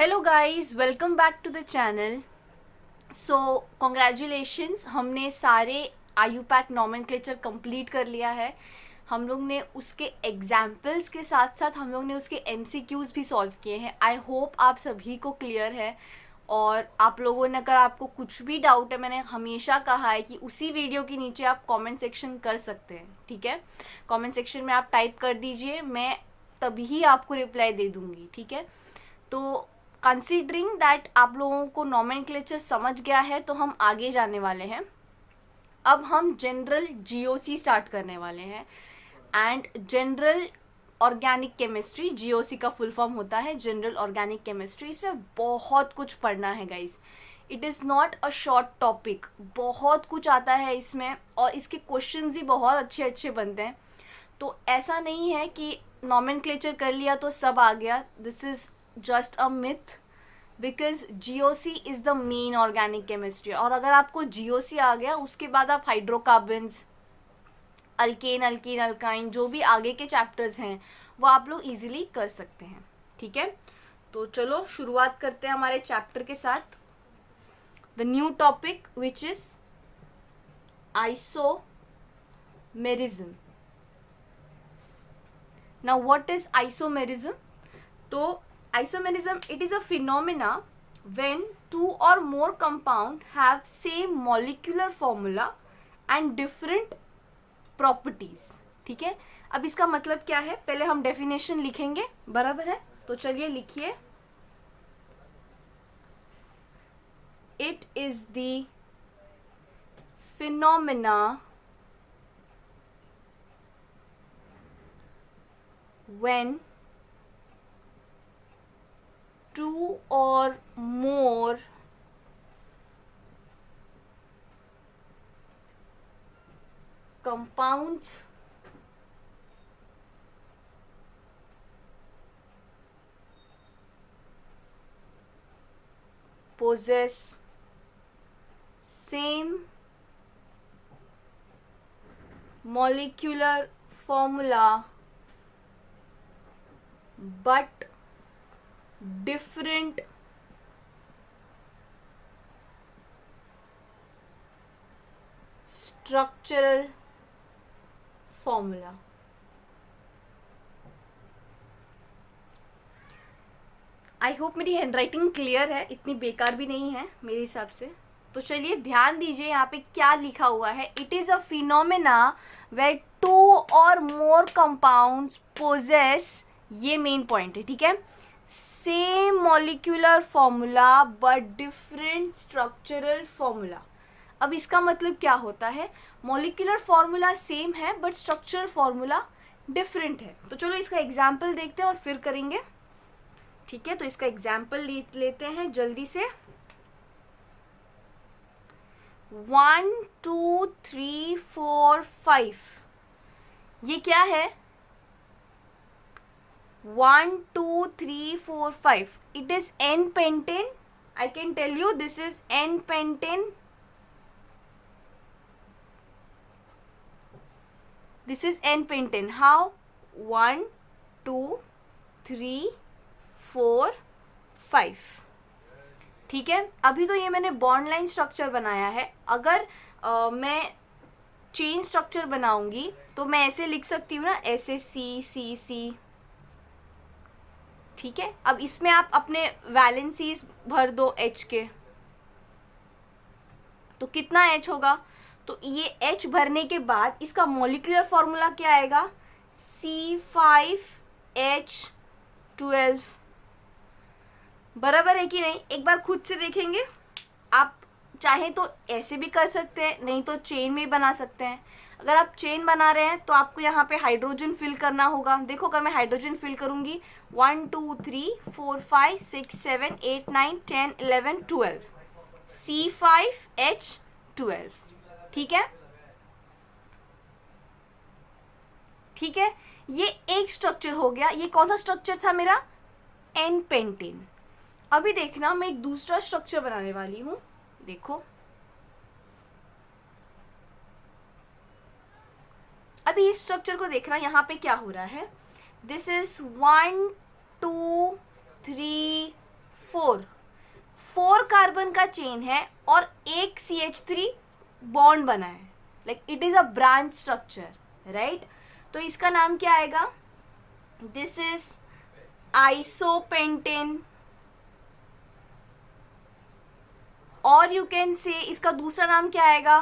Hello guys, welcome back to the channel. So congratulations, हमने सारे IUPAC nomenclature complete कर लिया है। हम लोग ने उसके एग्जाम्पल्स के साथ साथ हम लोग ने उसके एमसीक्यूज भी सॉल्व किए हैं। आई होप आप सभी को क्लियर है। और आप लोगों ने, अगर आपको कुछ भी डाउट है, मैंने हमेशा कहा है कि उसी वीडियो के नीचे आप कमेंट सेक्शन कर सकते हैं। ठीक है, कमेंट सेक्शन में आप टाइप कर दीजिए, मैं तभी आपको रिप्लाई दे दूंगी। ठीक है, तो कंसीडरिंग दैट आप लोगों को नॉमेनक्लेचर समझ गया है, तो हम आगे जाने वाले हैं। अब हम जनरल जीओसी स्टार्ट करने वाले हैं। And general organic chemistry, GOC का फुल फॉर्म होता है जनरल ऑर्गेनिक केमिस्ट्री। इसमें बहुत कुछ पढ़ना है guys. It is not a short topic, बहुत कुछ आता है इसमें और इसके क्वेश्चंस भी बहुत अच्छे अच्छे बनते हैं। तो ऐसा नहीं है कि नॉमेनक्लेचर कर लिया तो सब आ गया। This is just a myth, because GOC is the main organic chemistry. और अगर आपको जीओसी आ गया, उसके बाद आप हाइड्रोकार्बन्स, अल्केन, अल्कीन, अल्काइन, जो भी आगे के चैप्टर्स हैं वो आप लोग इजीली कर सकते हैं। ठीक है, तो चलो शुरुआत करते हैं हमारे चैप्टर के साथ। The new topic which is isomerism. Now what is isomerism? तो isomerism, it is a phenomena when two or more compound have same molecular formula and different properties. ठीक है, अब इसका मतलब क्या है, पहले हम डेफिनेशन लिखेंगे, बराबर है? तो चलिए लिखिए। It is the phenomena when two or more compounds possess same molecular formula but different structural formula। I hope मेरी हैंड राइटिंग क्लियर है, इतनी बेकार भी नहीं है मेरे हिसाब से। तो चलिए ध्यान दीजिए यहाँ पे क्या लिखा हुआ है। It is a phenomena where two और मोर कंपाउंड्स पोजेस, ये मेन पॉइंट है। ठीक है, same molecular formula but different structural formula. अब इसका मतलब क्या होता है, मॉलिक्यूलर फॉर्मूला सेम है बट स्ट्रक्चरल फॉर्मूला डिफरेंट है। तो चलो इसका एग्जाम्पल देखते हैं और फिर करेंगे। ठीक है, तो इसका एग्जाम्पल लेते हैं जल्दी से। 1 2 3 4 5, ये क्या है? 1 2 3 4 5, it is n pentane. I can tell you this is n pentane, this is n pentane. How? 1 2 3 4 5। ठीक है, अभी तो ये मैंने बॉन्ड लाइन स्ट्रक्चर बनाया है। अगर मैं चेन स्ट्रक्चर बनाऊंगी तो मैं ऐसे लिख सकती हूँ ना, ऐसे सी सी सी। ठीक है, अब इसमें आप अपने वैलेंसीज भर दो एच के, तो कितना एच होगा? तो ये एच भरने के बाद इसका मॉलिक्यूलर फॉर्मूला क्या आएगा? C5H12। बराबर है कि नहीं? एक बार खुद से देखेंगे। आप चाहे तो ऐसे भी कर सकते हैं, नहीं तो चेन में बना सकते हैं। अगर आप चेन बना रहे हैं तो आपको यहाँ पे हाइड्रोजन फिल करना होगा। देखो, अगर मैं हाइड्रोजन फिल करूंगी 1 2 3 4 5 6 7 8 9 10 11 12, C5H12। ठीक है, ठीक है, ये एक स्ट्रक्चर हो गया। ये कौन सा स्ट्रक्चर था मेरा? N pentane. अभी देखना, मैं एक दूसरा स्ट्रक्चर बनाने वाली हूं। देखो, अभी इस स्ट्रक्चर को देखना, यहाँ पे क्या हो रहा है। दिस इज 1 2 3 फोर कार्बन का चेन है और एक CH3 बॉन्ड बना है, like it is a branch structure, right? तो इसका नाम क्या आएगा? दिस इज आइसोपेंटेन, और यू कैन से इसका दूसरा नाम क्या आएगा?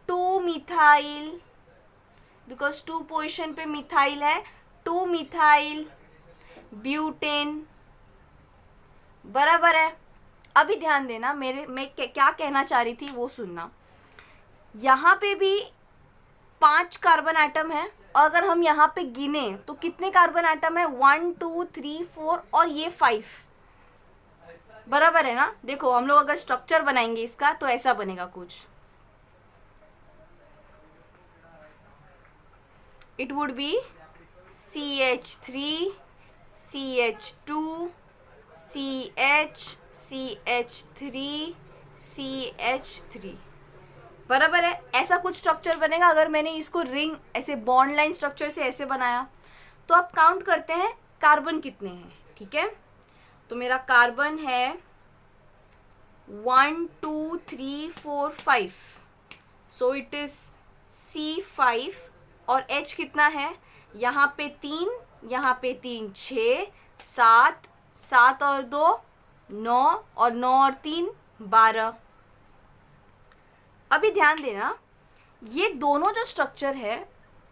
2-मिथाइल, बिकॉज 2 पोजिशन पे मिथाइल है, 2-मिथाइल ब्यूटेन, बराबर है। अभी ध्यान देना, मैं क्या कहना चाह रही थी वो सुनना। यहाँ पे भी 5 कार्बन एटम है, और अगर हम यहाँ पे गिने तो कितने कार्बन एटम है? 1 2 3 4 और ये 5, बराबर है ना? देखो हम लोग अगर स्ट्रक्चर बनाएंगे इसका तो ऐसा बनेगा कुछ, it would be CH3 CH2 CH CH3 CH3, बराबर है। ऐसा कुछ स्ट्रक्चर बनेगा। अगर मैंने इसको रिंग ऐसे बॉन्ड लाइन स्ट्रक्चर से ऐसे बनाया तो आप काउंट करते हैं कार्बन कितने हैं, ठीक है? तो मेरा कार्बन है 1 2 3 4 5, सो इट इज C5, और H कितना है? यहाँ पे 3, यहाँ पे 3 6, 7, 7 और 2 9, और 9 और 3 12। अभी ध्यान देना, ये दोनों जो स्ट्रक्चर है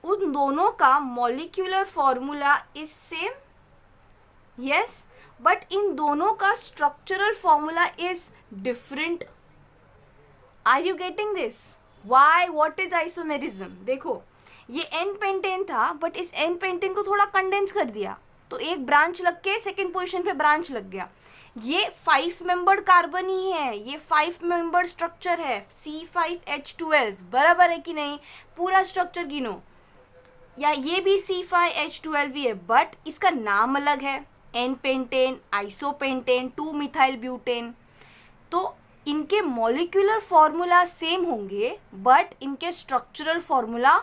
उन दोनों का molecular formula is same, yes, but इन दोनों का structural formula is different. Are you getting this? Why? What is isomerism? देखो ये एन पेंटेन था, बट इस एन पेंटेन को थोड़ा कंडेंस कर दिया तो एक ब्रांच लग के सेकेंड पोजीशन पे ब्रांच लग गया। ये 5 मेंबर्ड कार्बन ही है, ये 5 मेंबर्ड स्ट्रक्चर है, C5H12, बराबर है कि नहीं? पूरा स्ट्रक्चर गिनो, या ये भी C5H12 ही है, बट इसका नाम अलग है, एन पेंटेन, आइसोपेंटेन, 2-मिथाइल ब्यूटेन। तो इनके मॉलिक्यूलर फॉर्मूला सेम होंगे बट इनके स्ट्रक्चरल फॉर्मूला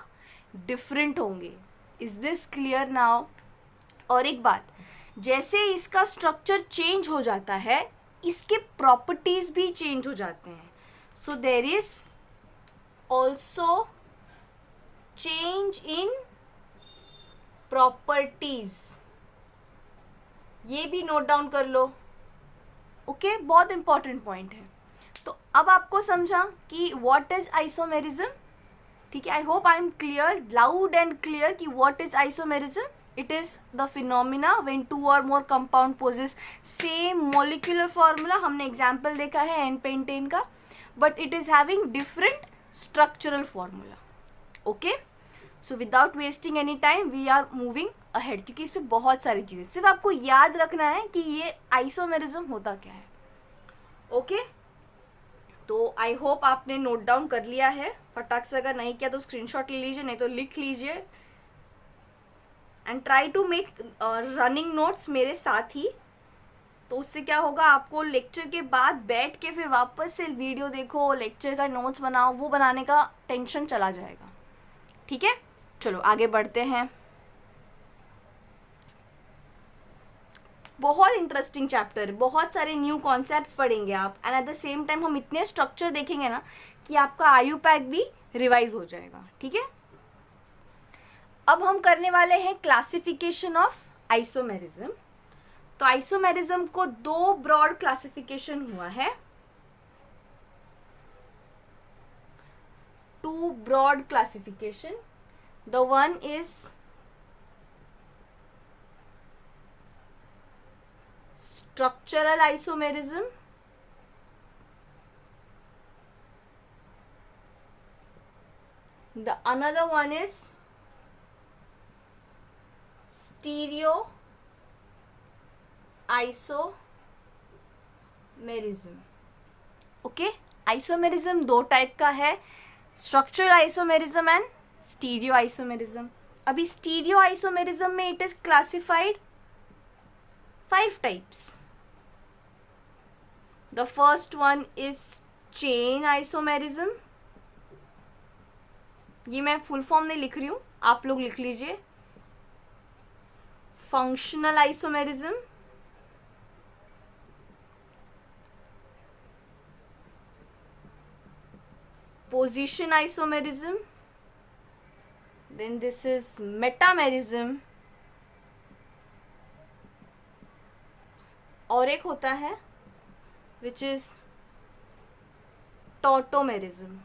डिफरेंट होंगे। Is this clear now? और एक बात, जैसे इसका स्ट्रक्चर चेंज हो जाता है इसके प्रॉपर्टीज भी चेंज हो जाते हैं। So there is also change in properties, ये भी नोट डाउन कर लो, ओके? बहुत इंपॉर्टेंट पॉइंट है। तो अब आपको समझा कि व्हाट इज आइसोमेरिज्म, ठीक है? I hope I am clear, loud and clear कि what is isomerism. It is the phenomena when 2 or more compound possess same molecular formula. हमने example देखा है N pentane का, but it is having different structural formula. Okay? So without wasting any time, we are moving ahead. क्योंकि इस पे बहुत सारी चीज़ें, सिर्फ आपको याद रखना है कि ये isomerism होता क्या है. Okay? तो आई होप आपने नोट डाउन कर लिया है फटाक से। अगर नहीं किया तो स्क्रीनशॉट ले लीजिए, नहीं तो लिख लीजिए, and try to make running notes मेरे साथ ही। तो उससे क्या होगा, आपको लेक्चर के बाद बैठ के फिर वापस से वीडियो देखो, लेक्चर का नोट्स बनाओ, वो बनाने का टेंशन चला जाएगा, ठीक है? चलो आगे बढ़ते हैं। बहुत इंटरेस्टिंग चैप्टर, बहुत सारे न्यू कॉन्सेप्ट्स पढ़ेंगे आप, and at the same time हम इतने स्ट्रक्चर देखेंगे ना कि आपका IUPAC भी रिवाइज हो जाएगा, ठीक है? अब हम करने वाले हैं क्लासिफिकेशन ऑफ आइसोमेरिज्म। तो आइसोमेरिज्म को 2 ब्रॉड क्लासिफिकेशन हुआ है, 2 broad classification. The one is structural isomerism, the another one is stereo isomerism. Okay, isomerism 2 type का है, structural isomerism and stereo isomerism. अभी स्टीरियो आइसोमेरिज्म में it is classified 5 types. The first one is chain isomerism. ये मैं full form नहीं लिख रही हूँ, आप लोग लिख लीजिए। Functional isomerism, position isomerism, then this is metamerism, और एक होता है which is tautomerism.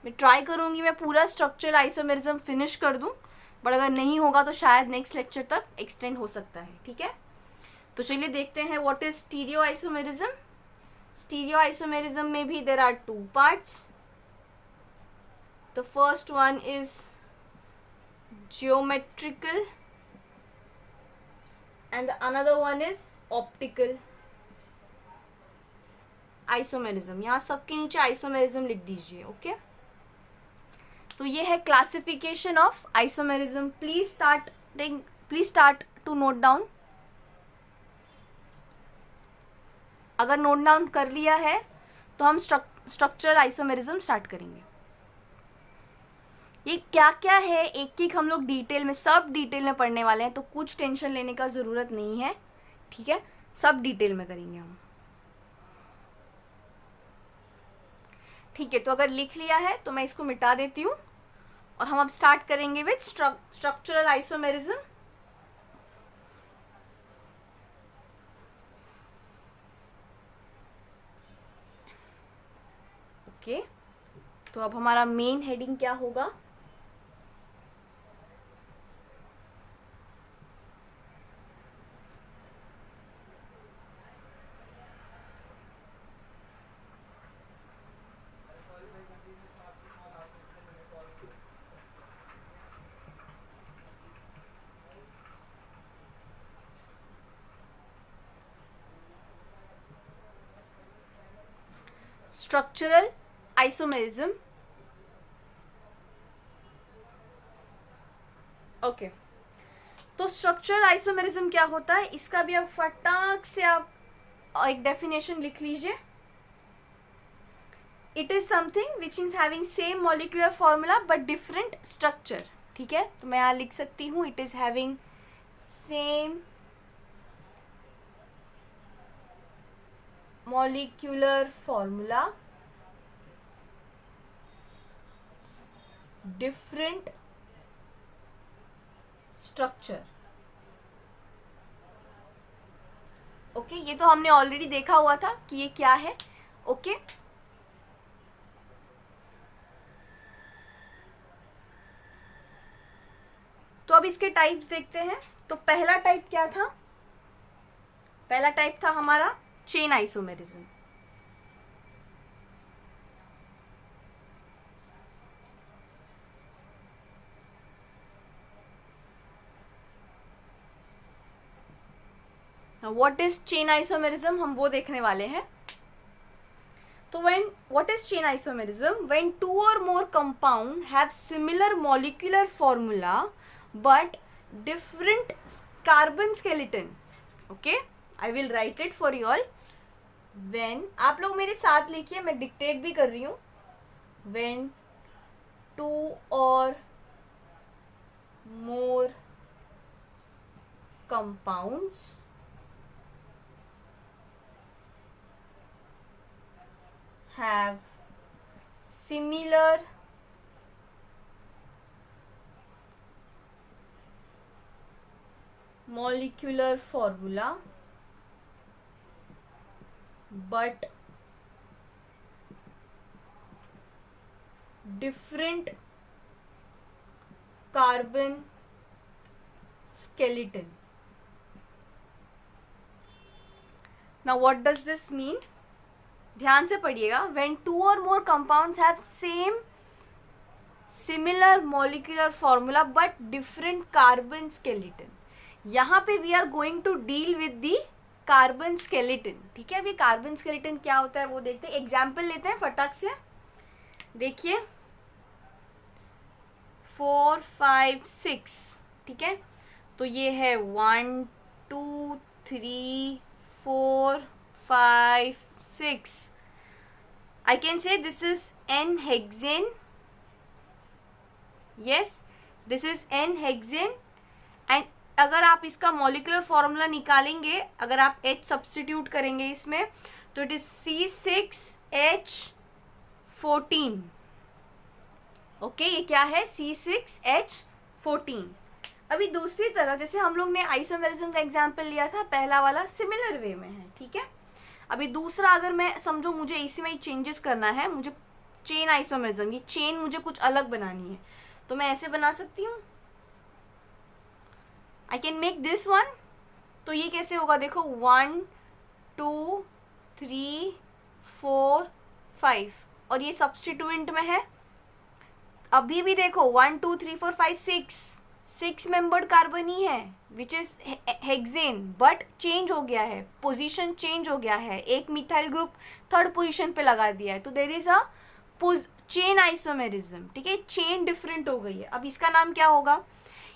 मैं ट्राई करूँगी मैं पूरा स्ट्रक्चरल आइसोमेरिज्म फिनिश कर दूँ, बट अगर नहीं होगा तो शायद नेक्स्ट लेक्चर तक एक्सटेंड हो सकता है. ठीक है, तो चलिए देखते हैं what is stereo isomerism. Stereo isomerism में भी there are two parts. The first one is geometrical and another one is optical isomerism. यहाँ सबके नीचे आइसोमेरिज्म लिख दीजिए. ओके, तो ये है classification of isomerism. Please start to note down. अगर नोट डाउन कर लिया है तो हम स्ट्रक्चरल आइसोमेरिज्म स्टार्ट करेंगे. ये क्या क्या है एक एक हम लोग डिटेल में, सब डिटेल में पढ़ने वाले हैं, तो कुछ टेंशन लेने का ज़रूरत नहीं है. ठीक है, सब डिटेल में करेंगे हम. ठीक है, तो अगर लिख लिया है तो मैं इसको मिटा देती हूँ और हम अब स्टार्ट करेंगे विथ स्ट्रक्चरल आइसोमेरिज्म. ओके, तो अब हमारा मेन हेडिंग क्या होगा? Structural isomerism. ओके, तो स्ट्रक्चरल आइसोमेरिज्म क्या होता है इसका भी आप फटाक से आप एक डेफिनेशन लिख लीजिए. It is something which is having same molecular formula but different structure. ठीक है, तो मैं यहाँ लिख सकती हूँ it is having same molecular formula, different structure. Okay, ये तो हमने ऑलरेडी देखा हुआ था कि ये क्या है. ओके, तो अब इसके टाइप्स देखते हैं. तो पहला टाइप क्या था? पहला टाइप था हमारा chain isomerism. What is chain isomerism हम वो देखने वाले हैं. तो what is chain isomerism? When two और more compound have similar molecular formula but different carbon skeleton. Okay, I will write it for you all. When, आप लोग मेरे साथ लिखिए, मैं डिक्टेट भी कर रही हूँ. वेन टू और more compounds have similar molecular formula but different carbon skeleton. Now what does this mean? ध्यान से पढ़िएगा. व्हेन टू और more compounds have same similar molecular formula but different carbon skeleton. यहाँ पे we are going to deal with the carbon skeleton. ठीक है, अभी carbon skeleton क्या होता है वो देखते हैं. एग्जाम्पल लेते हैं फटाक से. देखिए 4, 5, 6. ठीक है, तो ये है 1, 2, 3, 4, 5, 6. I can say this is N-hexane. Yes, this is N-hexane. And अगर आप इसका मॉलिक्यूलर फॉर्मूला निकालेंगे, अगर आप H सब्स्टिट्यूट करेंगे इसमें, तो इट इज C6H 14। ओके, ये क्या है, C6H14। अभी दूसरी तरफ जैसे हम लोग ने आइसोमेरिज्म का एग्जांपल लिया था, पहला वाला सिमिलर वे में है, ठीक है। अभी दूसरा अगर मैं समझो मुझे इसी में ही चेंजेस करना है, मुझे चेन आइसोमेरिज्म, ये चेन मुझे कुछ अलग बनानी है, तो मैं ऐसे बना सकती हूँ, I can make this one. तो ये कैसे होगा, देखो 1 2 3 4 5, और ये सब्स्टिट्यूएंट में है। अभी भी देखो 1 2 3 4 5 6 मेंबर्ड कार्बन ही है, which is hexane, but change हो गया है, पोजीशन चेंज हो गया है, एक मिथाइल ग्रुप थर्ड पोजीशन पे लगा दिया है, तो there is a chain isomerism, ठीक है, चेन डिफरेंट हो गई है। अब इसका नाम क्या होगा,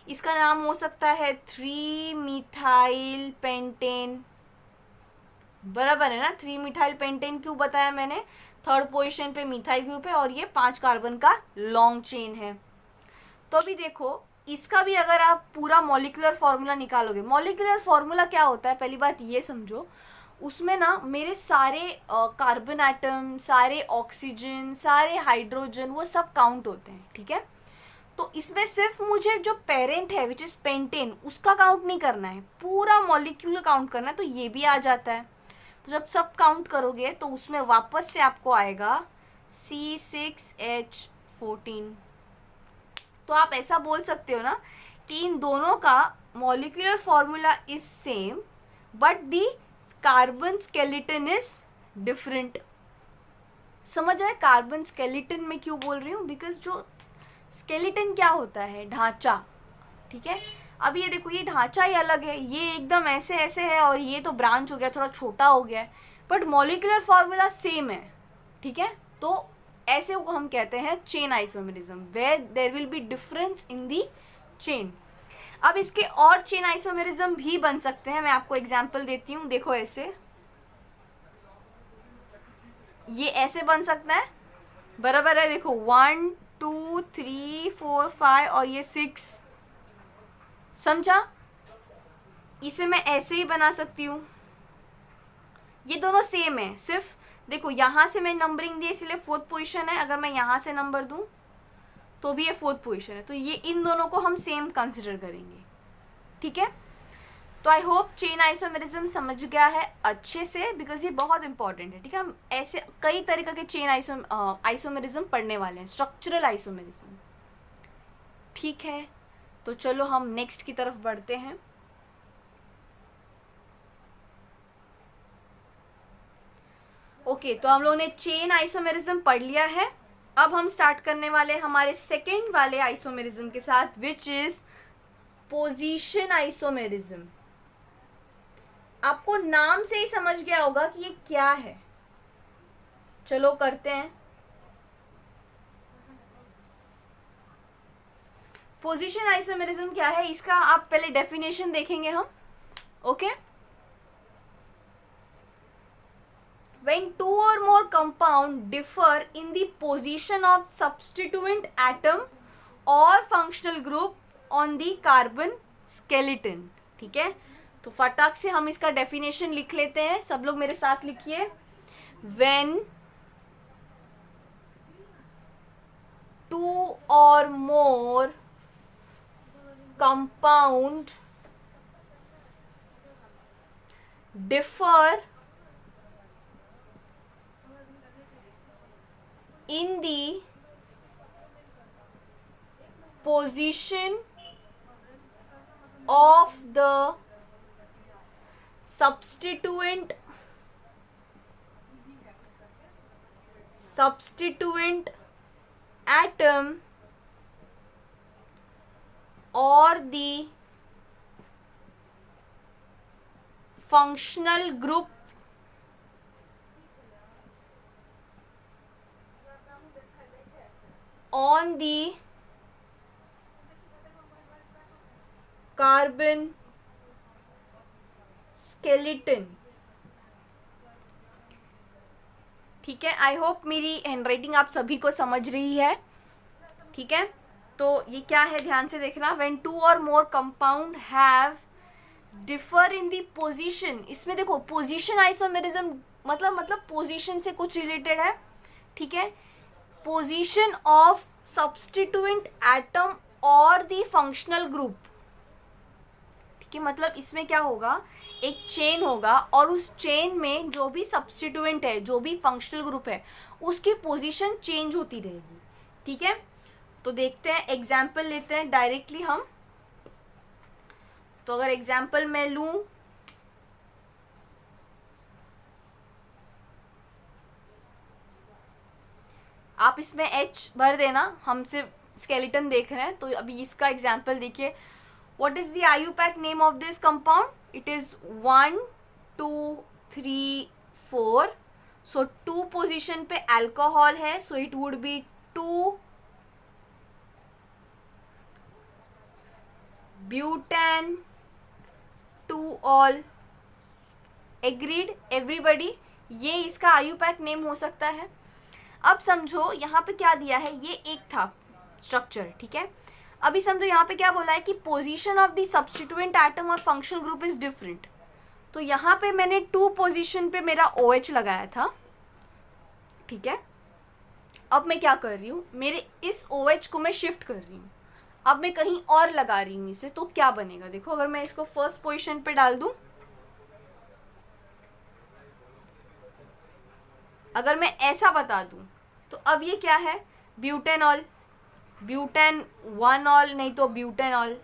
इसका नाम हो सकता है 3 मिथाइल पेंटेन, बराबर है ना। 3 मिथाइल पेंटेन क्यों बताया मैंने, थर्ड पोजीशन पे मिथाइल ग्रुप है और ये 5 कार्बन का लॉन्ग चेन है। तो अभी देखो इसका भी अगर आप पूरा मॉलिक्यूलर फॉर्मूला निकालोगे, मॉलिक्यूलर फॉर्मूला क्या होता है, पहली बात ये समझो, उसमें ना मेरे सारे कार्बन एटम, सारे ऑक्सीजन, सारे हाइड्रोजन, वो सब काउंट होते हैं, ठीक है। तो इसमें सिर्फ मुझे जो पेरेंट है विच इज पेंटेन, उसका काउंट नहीं करना है, पूरा मॉलिक्यूल काउंट करना है, तो ये भी आ जाता है। तो जब सब काउंट करोगे तो उसमें वापस से आपको आएगा C6H14। तो आप ऐसा बोल सकते हो ना कि इन दोनों का molecular formula is same but the carbon skeleton is different. समझ आए कार्बन स्केलेटन में क्यों बोल रही हूँ, बिकॉज जो स्केलेटन क्या होता है, ढांचा, ठीक है। अब ये देखो ये ढांचा ही अलग है, ये एकदम ऐसे ऐसे है और ये तो ब्रांच हो गया, थोड़ा छोटा हो गया है, बट मॉलिक्यूलर फॉर्मूला सेम है, ठीक है। तो ऐसे को हम कहते हैं chain isomerism, where there will be difference in the chain. अब इसके और चेन आइसोमेरिज्म भी बन सकते हैं, मैं आपको एग्जांपल देती हूँ। देखो ऐसे, ये ऐसे बन सकता है, बराबर है। देखो 1 2 3 4 5 और ये 6, समझा। इसे मैं ऐसे ही बना सकती हूँ, ये दोनों सेम है, सिर्फ देखो यहाँ से मैं नंबरिंग दी इसलिए 4th पोजीशन है, अगर मैं यहाँ से नंबर दूँ तो भी ये 4th पोजीशन है, तो ये इन दोनों को हम सेम कंसिडर करेंगे, ठीक है। तो आई होप चेन आइसोमेरिज्म समझ गया है अच्छे से, बिकॉज ये बहुत इंपॉर्टेंट है, ठीक है। हम ऐसे कई तरीके के चेन आइसोमेरिज्म पढ़ने वाले हैं, स्ट्रक्चरल आइसोमेरिज्म, ठीक है। तो चलो हम नेक्स्ट की तरफ बढ़ते हैं। ओके, तो हम लोगों ने चेन आइसोमेरिज्म पढ़ लिया है। अब हम स्टार्ट करने वाले हमारे सेकेंड वाले आइसोमेरिज्म के साथ, विच इज पोजीशन आइसोमेरिज्म। आपको नाम से ही समझ गया होगा कि ये क्या है, चलो करते हैं। पोजीशन आइसोमेरिज्म क्या है, इसका आप पहले डेफिनेशन देखेंगे हम, okay. When two or more compound differ in the position of substituent atom or functional group on the carbon skeleton, ठीक है। तो फटाक से हम इसका डेफिनेशन लिख लेते हैं, सब लोग मेरे साथ लिखिए। When two or more compound differ in the position of the substituent atom or the functional group on the carbon skeleton, ठीक है। आई होप मेरी हैंडराइटिंग आप सभी को समझ रही है, ठीक है। तो ये क्या है, ध्यान से देखना। व्हेन टू और more compound have differ in the position, इसमें देखो पोजीशन आइसोमेरिज्म मतलब पोजीशन से कुछ रिलेटेड है, ठीक है। पोजीशन ऑफ सब्स्टिट्यूएंट एटम और द फंक्शनल ग्रुप। ठीक है, मतलब इसमें क्या होगा, एक चेन होगा और उस चेन में जो भी सब्स्टिट्यूएंट है, जो भी फंक्शनल ग्रुप है, उसकी पोजीशन चेंज होती रहेगी। ठीक है, तो देखते हैं, एग्जाम्पल लेते हैं डायरेक्टली हम। तो अगर एग्जाम्पल मैं लूं, आप इसमें H भर देना, हम सिर्फ स्केलेटन देख रहे हैं। तो अभी इसका एग्जाम्पल देखिए, what is the IUPAC name of this compound, it is 1 2 3 4। So 2 position पे अल्कोहल है, so it would be 2 butane 2 all. Agreed everybody, ये इसका IUPAC नेम हो सकता है। अब समझो यहाँ पे क्या दिया है, ये एक था स्ट्रक्चर। ठीक है, अभी समझो यहाँ पे क्या बोला है कि position of the substituent atom और फंक्शनल ग्रुप इज डिफरेंट। तो यहाँ पे मैंने 2 पोजीशन पे मेरा OH लगाया था। ठीक है, अब मैं क्या कर रही हूँ, मेरे इस OH को मैं शिफ्ट कर रही हूँ, अब मैं कहीं और लगा रही हूँ इसे। तो क्या बनेगा, देखो, अगर मैं इसको फर्स्ट पोजीशन पे डाल दूँ, अगर मैं ऐसा बता दूं, तो अब ये क्या है, ब्यूटेनॉल, ब्यूटेन 1 ऑल, नहीं तो ब्यूटेनॉल।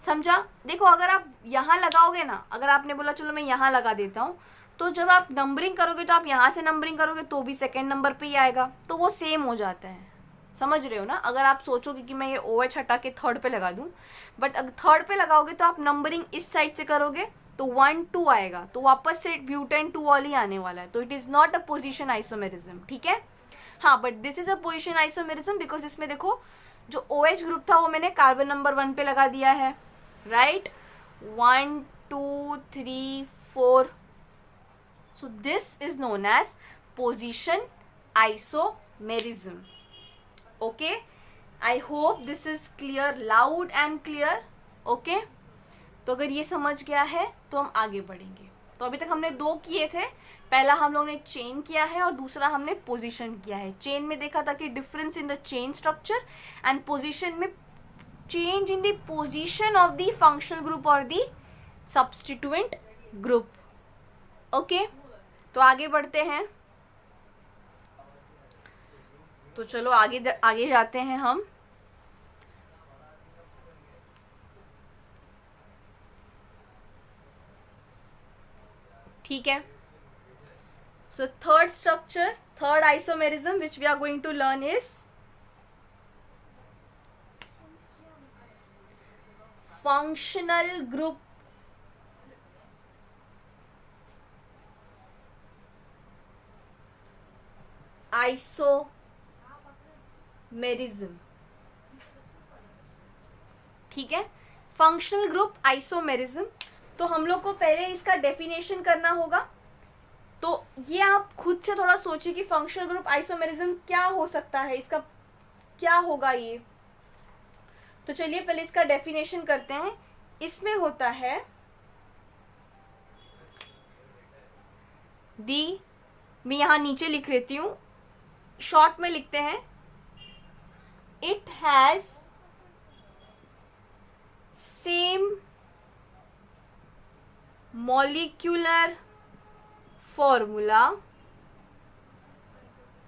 समझा? देखो, अगर आप यहाँ लगाओगे ना, अगर आपने बोला चलो मैं यहाँ लगा देता हूँ, तो जब आप नंबरिंग करोगे तो आप यहाँ से नंबरिंग करोगे तो भी सेकेंड नंबर पे ही आएगा, तो वो सेम हो जाता है। समझ रहे हो ना? अगर आप सोचोगे कि मैं ये OH हटा के थर्ड पे लगा दूँ, बट अगर थर्ड पे लगाओगे तो आप नंबरिंग इस साइड से करोगे तो 1 2 आएगा, तो वापस से ब्यूटेन 2 ऑल ही आने वाला है। तो it is not a position isomerism. ठीक है, हाँ, but this is a position isomerism because इसमें देखो, जो OH ग्रुप था वो मैंने कार्बन नंबर 1 पे लगा दिया है, right? 1 2 3 4। So this is known as position isomerism. Okay, I hope this is clear, loud and clear. Okay, तो अगर ये समझ गया है तो हम आगे बढ़ेंगे। तो अभी तक हमने 2 किए थे, पहला हम लोगों ने चेन किया है और दूसरा हमने पोजीशन किया है। चेन में देखा था कि difference in the chain structure, and position में change in the position of the functional group और द सब्स्टिट्यूएंट ग्रुप। ओके, तो आगे बढ़ते हैं। तो चलो आगे जाते हैं हम। ठीक है, so third structure, third isomerism which we are going to learn is functional group isomerism। ठीक है, फंक्शनल ग्रुप आइसोमेरिज्म। तो हम लोग को पहले इसका डेफिनेशन करना होगा। तो ये आप खुद से थोड़ा सोचिए कि फंक्शनल ग्रुप आइसोमेरिज्म क्या हो सकता है, इसका क्या होगा ये। तो चलिए पहले इसका डेफिनेशन करते हैं। इसमें होता है मैं यहाँ नीचे लिख लेती हूँ, शॉर्ट में लिखते हैं, it has same molecular formula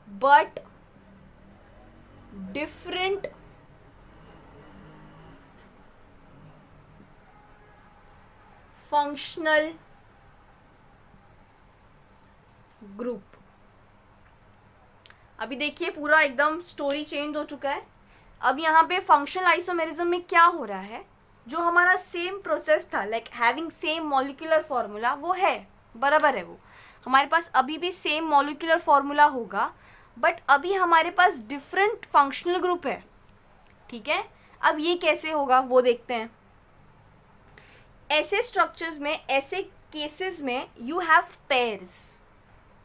but different functional group। अभी देखिए पूरा एकदम स्टोरी चेंज हो चुका है। अब यहाँ पे फंक्शनल आइसोमेरिज्म में क्या हो रहा है, जो हमारा सेम प्रोसेस था, like having same molecular formula, वो है, बराबर है, वो हमारे पास अभी भी सेम मॉलिक्यूलर फॉर्मूला होगा, बट अभी हमारे पास डिफरेंट फंक्शनल ग्रुप है। ठीक है, अब ये कैसे होगा वो देखते हैं। ऐसे स्ट्रक्चर्स में, ऐसे केसेस में यू हैव पेयर्स।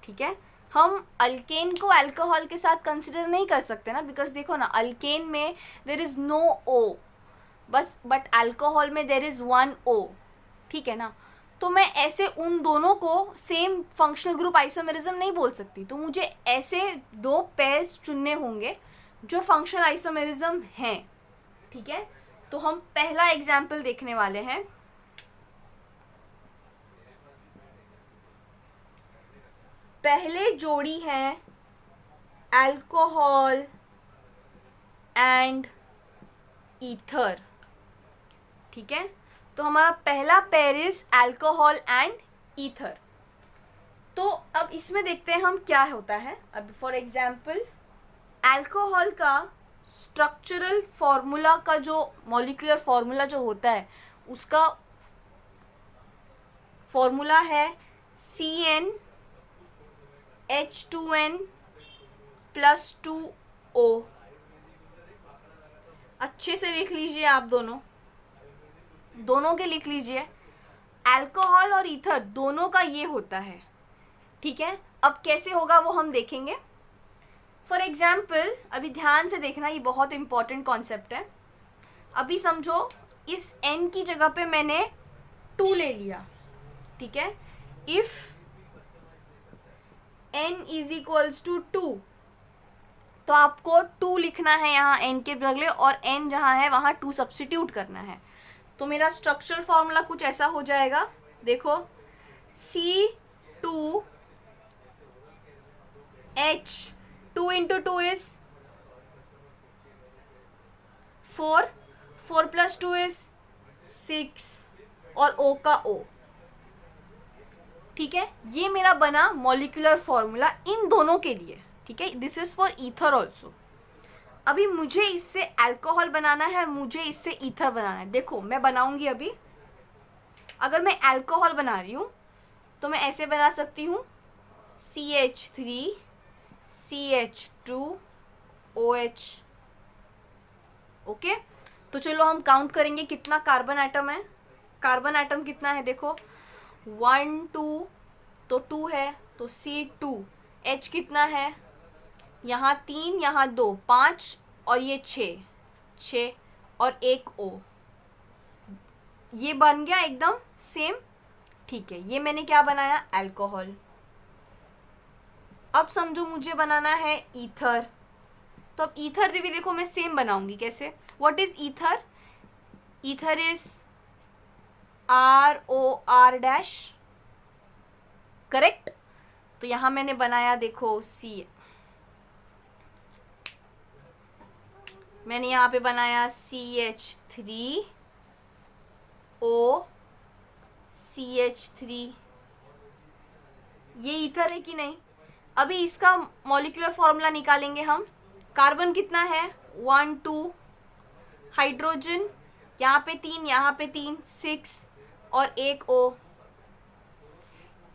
ठीक है, हम अल्केन को अल्कोहल के साथ कंसिडर नहीं कर सकते ना, बिकॉज देखो ना, अल्केन में देर इज नो O बस, बट अल्कोहल में देर इज 1 O। ठीक है ना, तो मैं ऐसे उन दोनों को सेम फंक्शनल ग्रुप आइसोमेरिज्म नहीं बोल सकती, तो मुझे ऐसे दो पेयर्स चुनने होंगे जो फंक्शनल आइसोमेरिज्म हैं, ठीक है। तो हम पहला एग्जाम्पल देखने वाले हैं। पहले जोड़ी है अल्कोहल एंड ईथर, ठीक है। तो हमारा पहला pair is alcohol and ether. तो अब इसमें देखते हैं हम क्या होता है। अब फॉर एग्जाम्पल अल्कोहल का स्ट्रक्चरल फॉर्मूला का जो मॉलिक्यूलर फॉर्मूला जो होता है उसका फॉर्मूला है CnH2n+2O। अच्छे से लिख लीजिए, आप दोनों के लिख लीजिए। अल्कोहल और ईथर दोनों का ये होता है, ठीक है। अब कैसे होगा वो हम देखेंगे। फॉर एग्जाम्पल अभी ध्यान से देखना, ये बहुत इंपॉर्टेंट कॉन्सेप्ट है। अभी समझो इस n की जगह पे मैंने 2 ले लिया, ठीक है। If n is equals to 2 तो आपको 2 लिखना है यहाँ n के बदले, और n जहाँ है वहाँ 2 सब्स्टिट्यूट करना है। तो मेरा स्ट्रक्चरल फॉर्मूला कुछ ऐसा हो जाएगा, देखो C2H 2 into 2 is 4, 4 plus 2 is 6 और O का O, ठीक है। ये मेरा बना मॉलिक्यूलर फॉर्मूला इन दोनों के लिए, ठीक है। This is for ether also. अभी मुझे इससे अल्कोहल बनाना है, मुझे इससे ईथर बनाना है। देखो मैं बनाऊंगी अभी। अगर मैं अल्कोहल बना रही हूँ तो मैं ऐसे बना सकती हूँ CH3CH2OH, ओके। तो चलो हम काउंट करेंगे कितना कार्बन एटम है। कार्बन एटम कितना है, देखो 1 2 तो 2 है, तो C2। H कितना है, यहाँ 3 यहाँ 2 5 और ये 6 और एक O। ये बन गया एकदम सेम, ठीक है। ये मैंने क्या बनाया, अल्कोहल। अब समझो मुझे बनाना है ईथर। तो अब ईथर भी देखो मैं सेम बनाऊंगी। कैसे, what is ether? Ether is ROR dash, correct. तो यहां मैंने बनाया, देखो मैंने यहाँ पे बनाया CH3O CH3। ये ईथर है कि नहीं? अभी इसका मॉलिक्यूलर फॉर्मूला निकालेंगे हम। कार्बन कितना है, 1 2, हाइड्रोजन यहाँ पे 3 यहाँ पे 3 6 और एक O।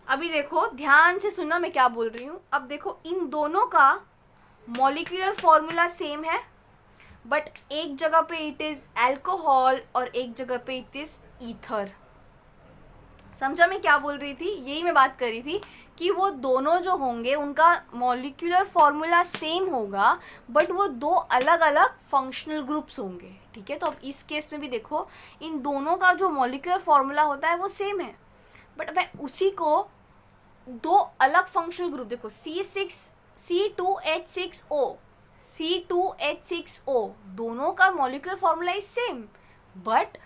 अभी देखो ध्यान से सुनना मैं क्या बोल रही हूँ। अब देखो इन दोनों का मॉलिक्यूलर फॉर्मूला सेम है, बट एक जगह पे इट इज अल्कोहल और एक जगह पे इट इज ईथर। समझा मैं क्या बोल रही थी? यही मैं बात कर रही थी कि वो दोनों जो होंगे उनका मॉलिक्यूलर फॉर्मूला सेम होगा, बट वो दो अलग अलग फंक्शनल ग्रुप्स होंगे, ठीक है। तो अब इस केस में भी देखो इन दोनों का जो मॉलिक्यूलर फॉर्मूला होता है वो सेम है, बट मैं उसी को दो अलग फंक्शनल ग्रुप, देखो C2H6O C2H6O दोनों का molecular formula is same, but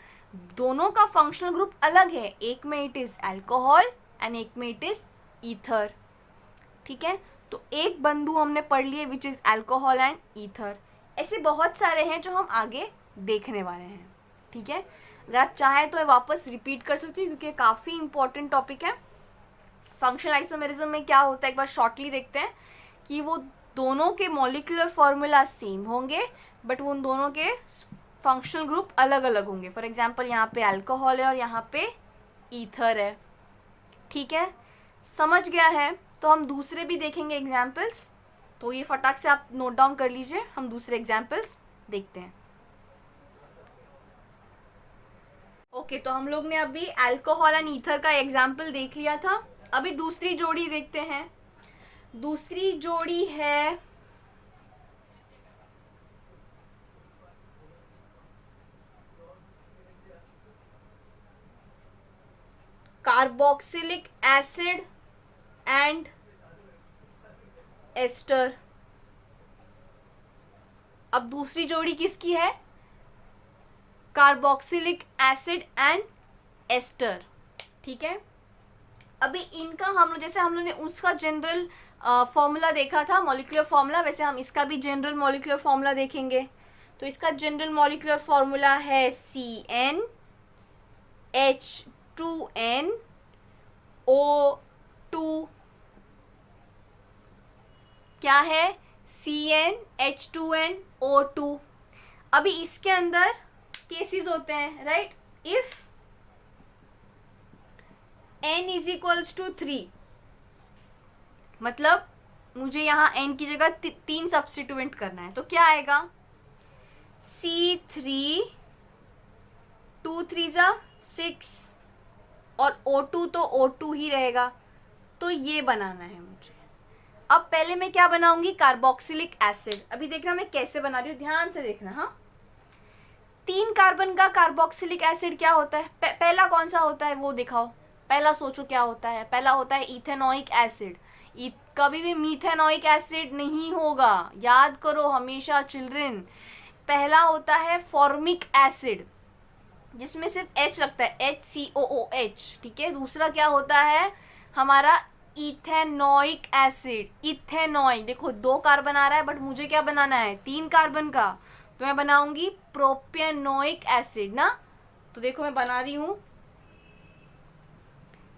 दोनों का फंक्शनल ग्रुप अलग है। एक में इट इज अल्कोहल एंड एक में इट इज ईथर, ठीक है। तो एक बंधु हमने पढ़ लिए which is alcohol and ether. ऐसे बहुत सारे हैं जो हम आगे देखने वाले हैं, ठीक है। अगर आप चाहें तो मैं वापस रिपीट कर सकती हूँ क्योंकि काफ़ी इंपॉर्टेंट टॉपिक है। फंक्शनल आइसोमेरिज्म में क्या होता है एक बार शॉर्टली देखते हैं कि वो दोनों के मॉलिक्यूलर फॉर्मूला सेम होंगे, बट वो उन दोनों के फंक्शनल ग्रुप अलग अलग होंगे। फॉर एग्जाम्पल यहाँ पे अल्कोहल है और यहाँ पे ईथर है, ठीक है। समझ गया है? तो हम दूसरे भी देखेंगे एग्जाम्पल्स, तो ये फटाक से आप नोट डाउन कर लीजिए। हम दूसरे एग्जाम्पल्स देखते हैं। ओके, तो हम लोग ने अभी अल्कोहल एंड ईथर का एग्जाम्पल देख लिया था। अभी दूसरी जोड़ी देखते हैं। दूसरी जोड़ी है कार्बोक्सिलिक एसिड एंड एस्टर। अब दूसरी जोड़ी किसकी है? Carboxylic acid and ester. ठीक है, अभी इनका हम लोग, जैसे हम लोग ने उसका जनरल फॉर्मूला देखा था, मॉलिक्यूलर फॉर्मूला, वैसे हम इसका भी जनरल मॉलिक्यूलर फॉर्मूला देखेंगे। तो इसका जनरल मॉलिक्यूलर फॉर्मूला है CnH2n O2। क्या है? CnH2n O2। अभी इसके अंदर केसेस होते हैं, right? If n is equals to 3, मतलब मुझे यहाँ n की जगह 3 सब्स्टिट्यूएंट करना है, तो क्या आएगा? C3 2 3 जा 6 और O2 तो O2 ही रहेगा, तो ये बनाना है मुझे। अब पहले मैं क्या बनाऊंगी? Carboxylic acid. अभी देखना मैं कैसे बना रही हूँ, ध्यान से देखना। हाँ, 3 कार्बन का कार्बोक्सिलिक एसिड क्या होता है? पहला कौन सा होता है वो दिखाओ। पहला सोचो क्या होता है? पहला होता है इथेनोइक एसिड। कभी भी मीथेनोइक एसिड नहीं होगा, याद करो हमेशा चिल्ड्रन। पहला होता है फॉर्मिक एसिड, जिसमें सिर्फ H लगता है, HCOOH। ठीक है, दूसरा क्या होता है हमारा? Ethanoic acid. इथेनोइक, देखो 2 कार्बन आ रहा है, बट मुझे क्या बनाना है? 3 कार्बन का, तो मैं बनाऊंगी प्रोपेनोइक एसिड ना। तो देखो मैं बना रही हूं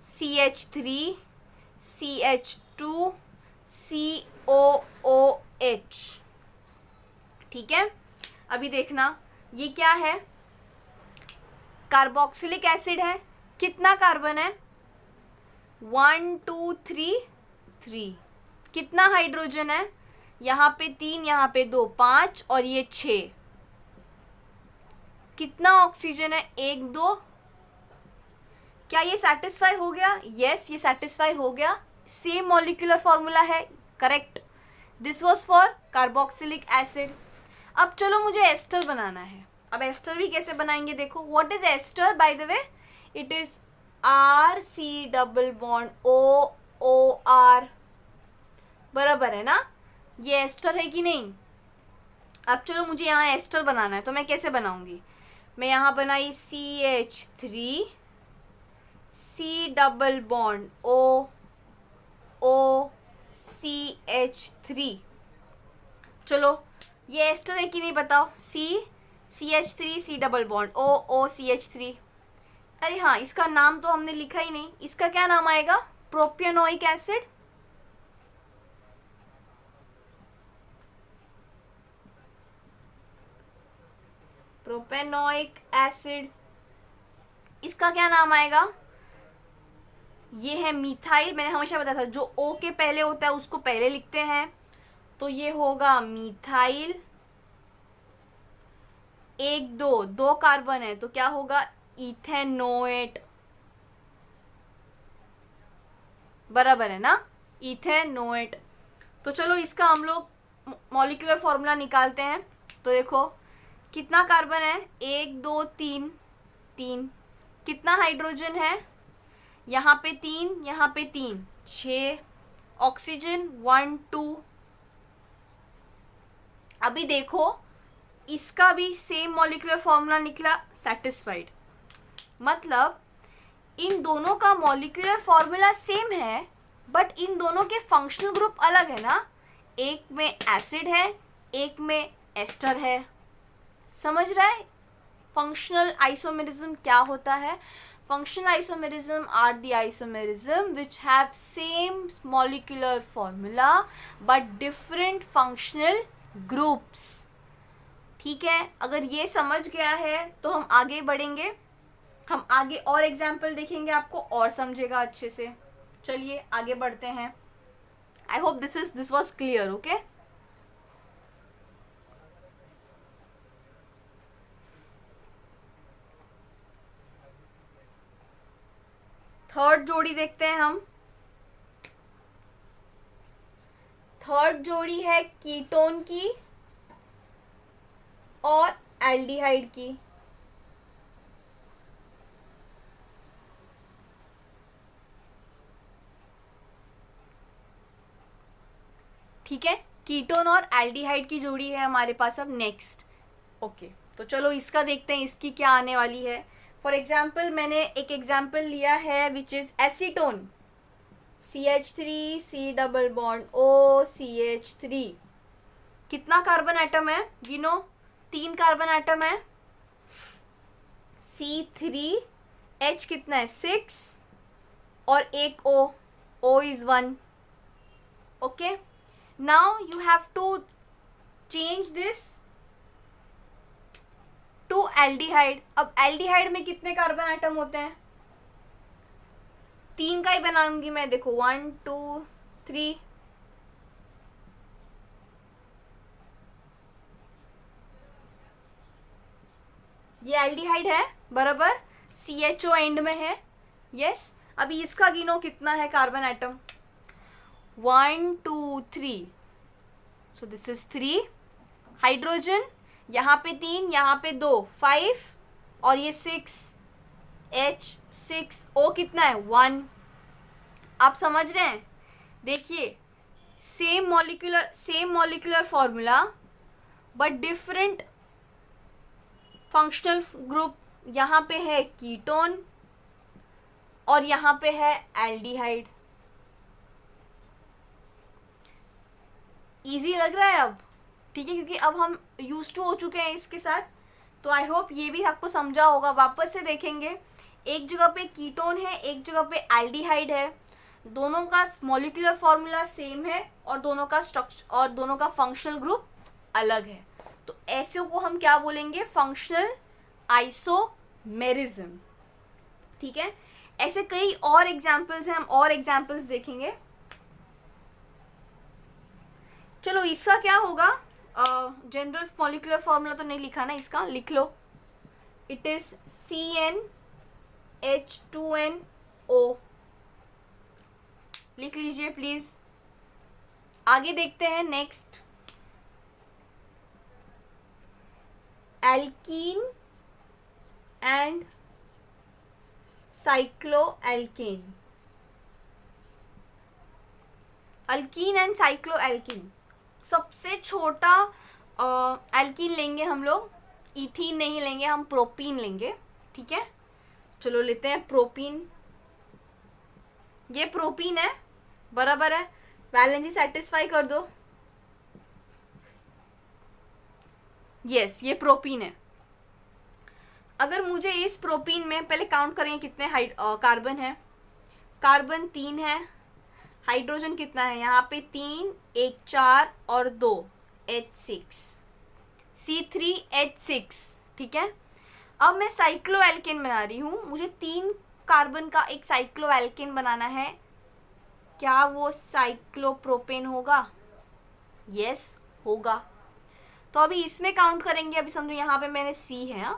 CH3 CH2 COOH। ठीक है, अभी देखना ये क्या है? कार्बोक्सिलिक एसिड है। कितना कार्बन है? 1 2 3 3। कितना हाइड्रोजन है? यहाँ पे 3, यहाँ पे 2, 5 और ये 6। कितना ऑक्सीजन है? 1 2। क्या ये सेटिस्फाई हो गया? यस, ये सेटिस्फाई हो गया। सेम मॉलिक्यूलर फॉर्मूला है, correct. This was for carboxylic acid. अब चलो मुझे एस्टर बनाना है। अब एस्टर भी कैसे बनाएंगे देखो। What is ester by the way? It is RC+OOR। बराबर है ना? ये एस्टर है कि नहीं? अब चलो मुझे यहाँ एस्टर बनाना है, तो मैं कैसे बनाऊंगी? मैं यहाँ बनाई CH3 C+OOCH3। चलो ये एस्टर है कि नहीं बताओ। CH3 C+OOCH3। अरे हाँ, इसका नाम तो हमने लिखा ही नहीं, इसका क्या नाम आएगा? प्रोपियोनोइक एसिड। प्रोपेनोइक एसिड, इसका क्या नाम आएगा? ये है मीथाइल। मैंने हमेशा बताया था जो O के पहले होता है उसको पहले लिखते हैं, तो ये होगा मीथाइल। 1 2 2 कार्बन है, तो क्या होगा? इथेनोएट। बराबर है ना? इथेनोएट। तो चलो इसका हम लोग मॉलिक्यूलर फॉर्मूला निकालते हैं। तो देखो कितना कार्बन है? 1 2 3 3। कितना हाइड्रोजन है? यहाँ पे 3, यहाँ पे 3, 6। ऑक्सीजन 1 2। अभी देखो इसका भी सेम मॉलिक्यूलर फॉर्मूला निकला, सेटिस्फाइड। मतलब इन दोनों का मॉलिक्यूलर फॉर्मूला सेम है, बट इन दोनों के फंक्शनल ग्रुप अलग है ना। एक में एसिड है, एक में एस्टर है। समझ रहा है फंक्शनल आइसोमेरिज्म क्या होता है? Functional isomerism are the isomerism which have same molecular formula but different functional groups. ठीक है, अगर ये समझ गया है तो हम आगे बढ़ेंगे। हम आगे और एग्जाम्पल देखेंगे, आपको और समझेगा अच्छे से। चलिए आगे बढ़ते हैं। आई hope this was clear. Okay, third जोड़ी देखते हैं हम। थर्ड जोड़ी है कीटोन की और एल्डिहाइड की। ठीक है, कीटोन और एल्डिहाइड की जोड़ी है हमारे पास अब नेक्स्ट। ओके, तो चलो इसका देखते हैं इसकी क्या आने वाली है। फॉर एग्जाम्पल मैंने एक एग्जाम्पल लिया है which is acetone, CH3 C double bond O CH3। कितना कार्बन एटम है गिनो, 3 कार्बन एटम है। C3H कितना है 6 और एक O is 1। Okay, now you have to change this to aldehyde. अब एल्डिहाइड में कितने कार्बन एटम होते हैं, 3 का ही बनाऊंगी मैं, देखो 1 2 3। ये एल्डिहाइड है बराबर, CHO एंड में है। यस, अभी इसका गिनो कितना है carbon atom, 1 2 3, so this is 3। Hydrogen यहाँ पे 3, यहाँ पे 2, 5 और ये 6, H6O कितना है 1। आप समझ रहे हैं, देखिए same molecular formula but different functional group. यहाँ पे है कीटोन और यहाँ पे है एल्डिहाइड। इजी लग रहा है अब, ठीक है, क्योंकि अब हम यूज टू हो चुके हैं इसके साथ। तो आई होप ये भी आपको समझा होगा। वापस से देखेंगे, एक जगह पे कीटोन है, एक जगह पे एल्डिहाइड है, दोनों का मॉलिक्यूलर फॉर्मूला सेम है और दोनों का स्ट्रक्चर और दोनों का फंक्शनल ग्रुप अलग है। तो ऐसे को हम क्या बोलेंगे, फंक्शनल आइसोमेरिज्म। ठीक है, ऐसे कई और एग्जाम्पल्स हैं, हम और एग्जाम्पल्स देखेंगे। चलो इसका क्या होगा, जनरल मॉलिक्यूलर फॉर्मूला तो नहीं लिखा ना, इसका लिख लो, इट इज CnH2nO। लिख लीजिए प्लीज। आगे देखते हैं next, alkene and cycloalkane. Alkyne and cycloalkene, सबसे छोटा एल्कीन लेंगे हम लोग, इथीन नहीं लेंगे, हम प्रोपीन लेंगे। ठीक है, चलो लेते हैं प्रोपीन। ये प्रोपीन है बराबर है, वैलेंसी सेटिस्फाई कर दो। यस, ये प्रोपीन है। अगर मुझे इस प्रोपीन में पहले काउंट करेंगे कितने कार्बन है, कार्बन 3 है, हाइड्रोजन कितना है यहाँ पे 3, 1 4 और 2 H6, C3H6। ठीक है, अब मैं साइक्लोएल्केन बना रही हूँ, मुझे 3 कार्बन का एक साइक्लोएल्केन बनाना है। क्या वो साइक्लोप्रोपेन होगा? यस होगा। तो अभी इसमें काउंट करेंगे। अभी समझो यहाँ पे मैंने C है,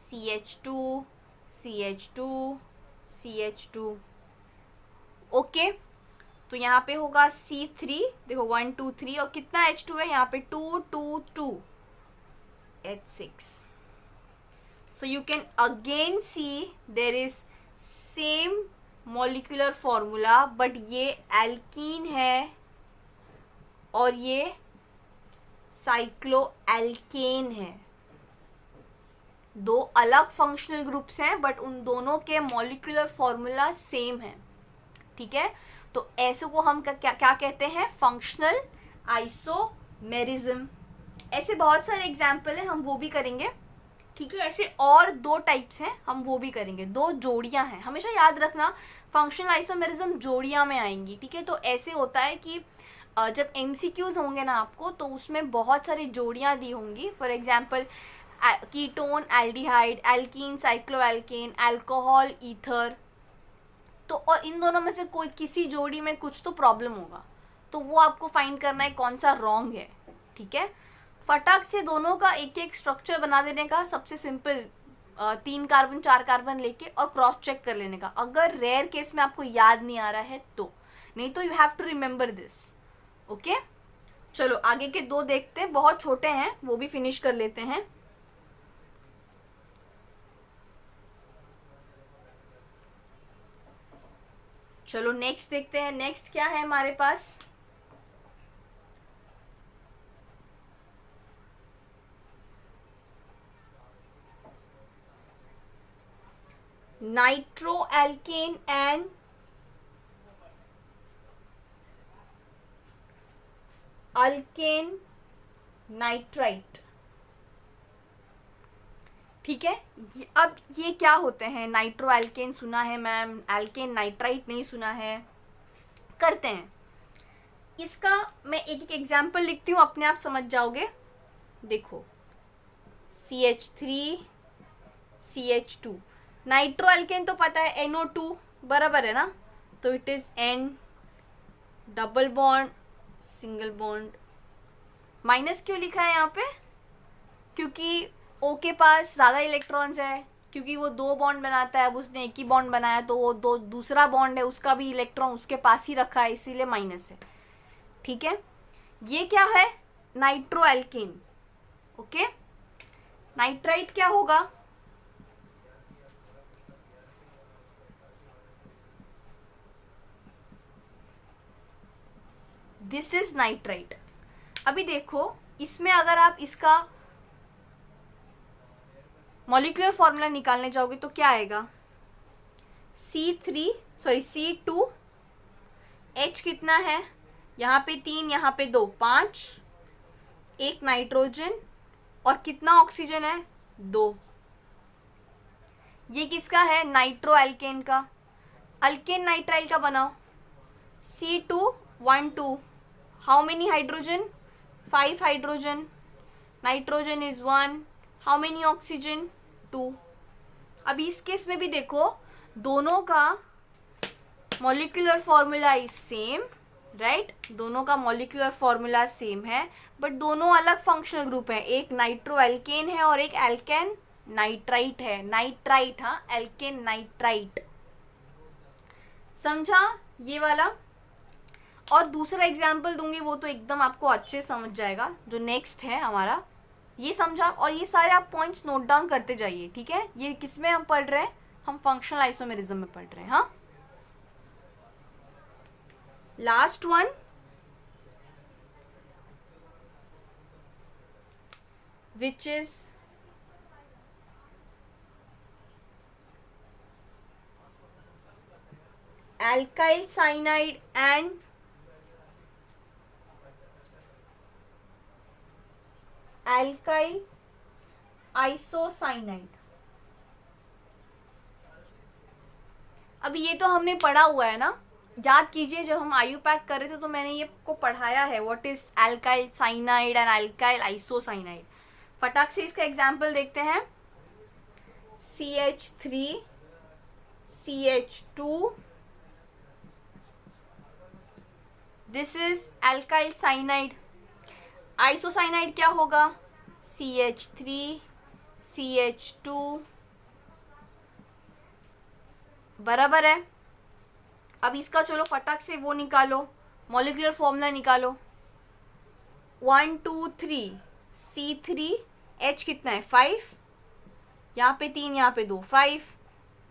CH2 CH2 CH2। ओके, तो यहाँ पे होगा C3, देखो 1 2 3 और कितना H2 है यहाँ पे 2 2 2 H6। So you can again see there is same molecular formula, but ये एल्कीन है और ये साइक्लोएल्केन है। दो अलग फंक्शनल ग्रुप्स हैं बट उन दोनों के मॉलिक्यूलर फॉर्मूला सेम है। ठीक है, तो ऐसे को हम क्या कहते हैं, फंक्शनल आइसोमेरिज्म। ऐसे बहुत सारे एग्जाम्पल हैं, हम वो भी करेंगे। ठीक है, ऐसे और 2 टाइप्स हैं, हम वो भी करेंगे। 2 जोड़ियां हैं, हमेशा याद रखना फंक्शनल आइसोमेरिज्म जोड़ियां में आएंगी। ठीक है, तो ऐसे होता है कि जब MCQs होंगे ना आपको, तो उसमें बहुत सारी जोड़ियां दी होंगी। For example ketone aldehyde, alkene cycloalkane, alcohol ether. तो और इन दोनों में से कोई किसी जोड़ी में कुछ तो प्रॉब्लम होगा, तो वो आपको फाइंड करना है कौन सा रॉन्ग है। ठीक है, फटाक से दोनों का एक एक स्ट्रक्चर बना देने का, सबसे सिंपल 3 कार्बन 4 कार्बन लेके और क्रॉस चेक कर लेने का। अगर रेयर केस में आपको याद नहीं आ रहा है तो, नहीं तो you have to remember this. Okay, चलो आगे के 2 देखते हैं, बहुत छोटे हैं, वो भी फिनिश कर लेते हैं। चलो नेक्स्ट देखते हैं, नेक्स्ट क्या है हमारे पास। Nitro alkane and alkane nitrite. ठीक है, अब ये क्या होते हैं? नाइट्रो एल्केन सुना है मैम, एल्केन नाइट्राइट नहीं सुना है। करते हैं इसका, मैं एक एक एग्जाम्पल लिखती हूँ, अपने आप समझ जाओगे। देखो CH3 CH2, नाइट्रो एल्केन तो पता है NO2 बराबर है ना, तो it is N double bond single bond. Minus क्यों लिखा है यहाँ पे? क्योंकि O के पास ज़्यादा इलेक्ट्रॉन्स है, क्योंकि वो 2 बॉन्ड बनाता है, अब उसने एक ही बॉन्ड बनाया, तो वो दूसरा बॉन्ड है उसका भी इलेक्ट्रॉन उसके पास ही रखा है, इसीलिए माइनस है। ठीक है, ये क्या है? Nitro alkene. ओके, नाइट्राइट क्या होगा? This is nitrite. अभी देखो इसमें अगर आप इसका मॉलिक्यूलर फॉर्मूला निकालने जाओगे तो क्या आएगा? C2, H कितना है? यहाँ पे 3, यहाँ पे 2, 5, एक नाइट्रोजन और कितना ऑक्सीजन है? 2। ये किसका है? नाइट्रो एल्केन का। अल्केन नाइट्राइल का बनाओ। C212, how many hydrogen? 5 hydrogen, nitrogen is 1, how many oxygen? 2। अब इस केस में भी देखो, दोनों का molecular formula is same, right? दोनों का मॉलिक्यूलर फॉर्मूला सेम है, बट दोनों अलग फंक्शनल ग्रुप है। एक नाइट्रो एल्केन है और एक एल्केन नाइट्राइट है। नाइट्राइट, हाँ, एल्केन नाइट्राइट। समझा ये वाला? और दूसरा एग्जाम्पल दूंगी, वो तो एकदम आपको अच्छे समझ जाएगा। जो नेक्स्ट है हमारा, ये समझा, और ये सारे आप पॉइंट्स नोट डाउन करते जाइए। ठीक है, ये किस में हम पढ़ रहे हैं? हम फंक्शनल आइसोमेरिज्म में पढ़ रहे हैं। हाँ, last one, which is alkyl cyanide and alkyl isocyanide। अभी ये तो हमने पढ़ा हुआ है ना, याद कीजिए जब हम आयु पैक कर रहे थे तो मैंने ये को पढ़ाया है, what is alkyl cyanide and alkyl isocyanide. फटाक से इसका एग्जाम्पल देखते हैं। CH3 CH2, this is alkyl cyanide. Isocyanide क्या होगा? CH3 CH2, बराबर है। अब इसका चलो फटाक से वो निकालो, मॉलिक्यूलर फॉर्मूला निकालो। 1 2 3 C3, H कितना है? 5, यहाँ पे 3, यहाँ पे 2, 5,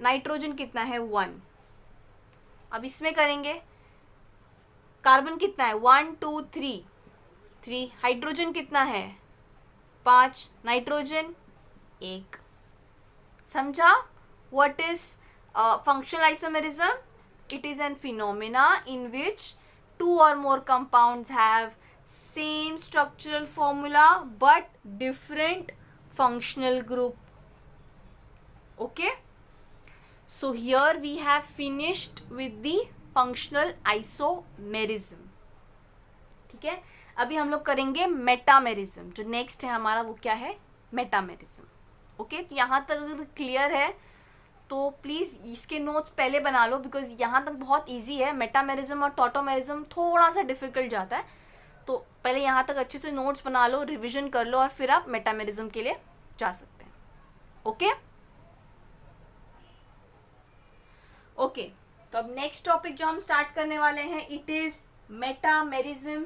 नाइट्रोजन कितना है? 1। अब इसमें करेंगे, कार्बन कितना है? 1 2 3, 3, हाइड्रोजन कितना है? 5, नाइट्रोजन 1। समझा? What is functional isomerism? It is an phenomena in which 2 or more compounds have same structural formula but different functional group. Okay, so here we have finished with the functional isomerism. ठीक है, अभी हम लोग करेंगे metamerism. जो next है हमारा वो क्या है? मेटामेरिज्म। ओके, तो यहाँ तक अगर क्लियर है तो प्लीज़ इसके नोट्स पहले बना लो, बिकॉज यहाँ तक बहुत इजी है। मेटामेरिज्म और टॉटोमेरिज्म थोड़ा सा डिफिकल्ट जाता है, तो पहले यहाँ तक अच्छे से नोट्स बना लो, रिवीजन कर लो, और फिर आप मेटामेरिज्म के लिए जा सकते हैं। ओके ओके, तो अब नेक्स्ट टॉपिक जो हम स्टार्ट करने वाले हैं, इट इज मेटामेरिज्म।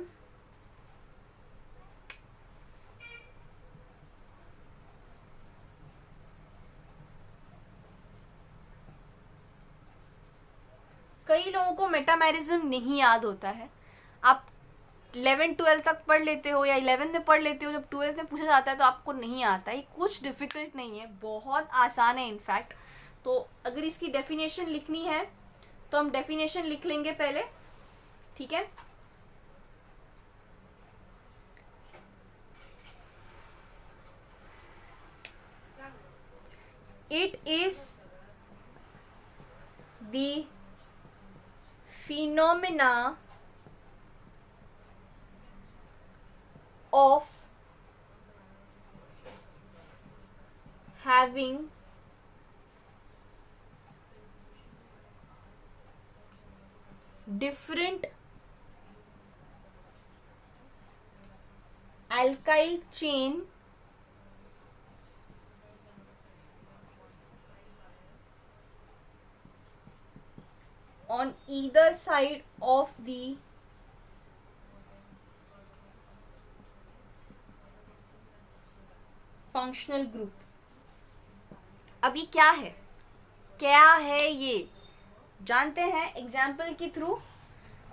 कई लोगों को मेटामेरिज्म नहीं याद होता है। आप 11-12 तक पढ़ लेते हो या 11 में पढ़ लेते हो, जब 12 में पूछा जाता है तो आपको नहीं आता है। कुछ डिफिकल्ट नहीं है, बहुत आसान है इनफैक्ट। तो अगर इसकी डेफिनेशन लिखनी है तो हम डेफिनेशन लिख लेंगे पहले, ठीक है। It is the phenomena of having different alkyl chain on either side of the functional group. अब ये क्या है, क्या है ये जानते हैं एग्जाम्पल के थ्रू।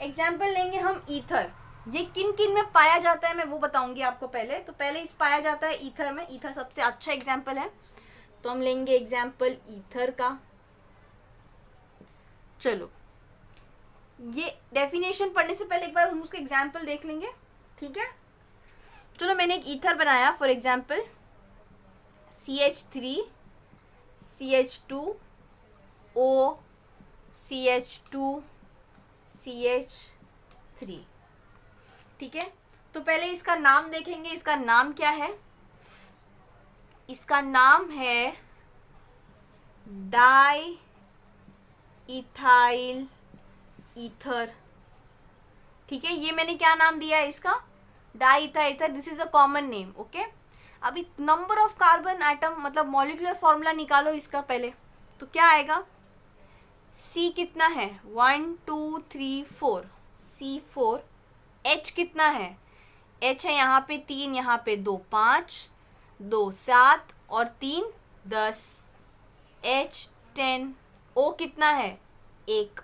एग्जाम्पल लेंगे हम ईथर। ये किन किन में पाया जाता है मैं वो बताऊंगी आपको पहले। तो पहले इस पाया जाता है ईथर में, ईथर सबसे अच्छा एग्जाम्पल है। तो हम लेंगे एग्जाम्पल ईथर का। चलो ये डेफिनेशन पढ़ने से पहले एक बार हम उसका एग्जाम्पल देख लेंगे, ठीक है। चलो मैंने एक ईथर बनाया for example CH3 CH2 O CH2 CH3, ठीक है। तो पहले इसका नाम देखेंगे, इसका नाम क्या है। इसका नाम है डाई इथाइल ईथर, ठीक है। ये मैंने क्या नाम दिया है इसका, di ethyl ether. This is a common name, okay. अभी नंबर ऑफ कार्बन एटम मतलब मॉलिक्यूलर फॉर्मूला निकालो इसका पहले। तो क्या आएगा, C कितना है 1 2 3 4 C4। H कितना है, H है यहाँ पे 3, यहाँ पे 2 5, 2 7 और 3 10, H 10। O कितना है, एक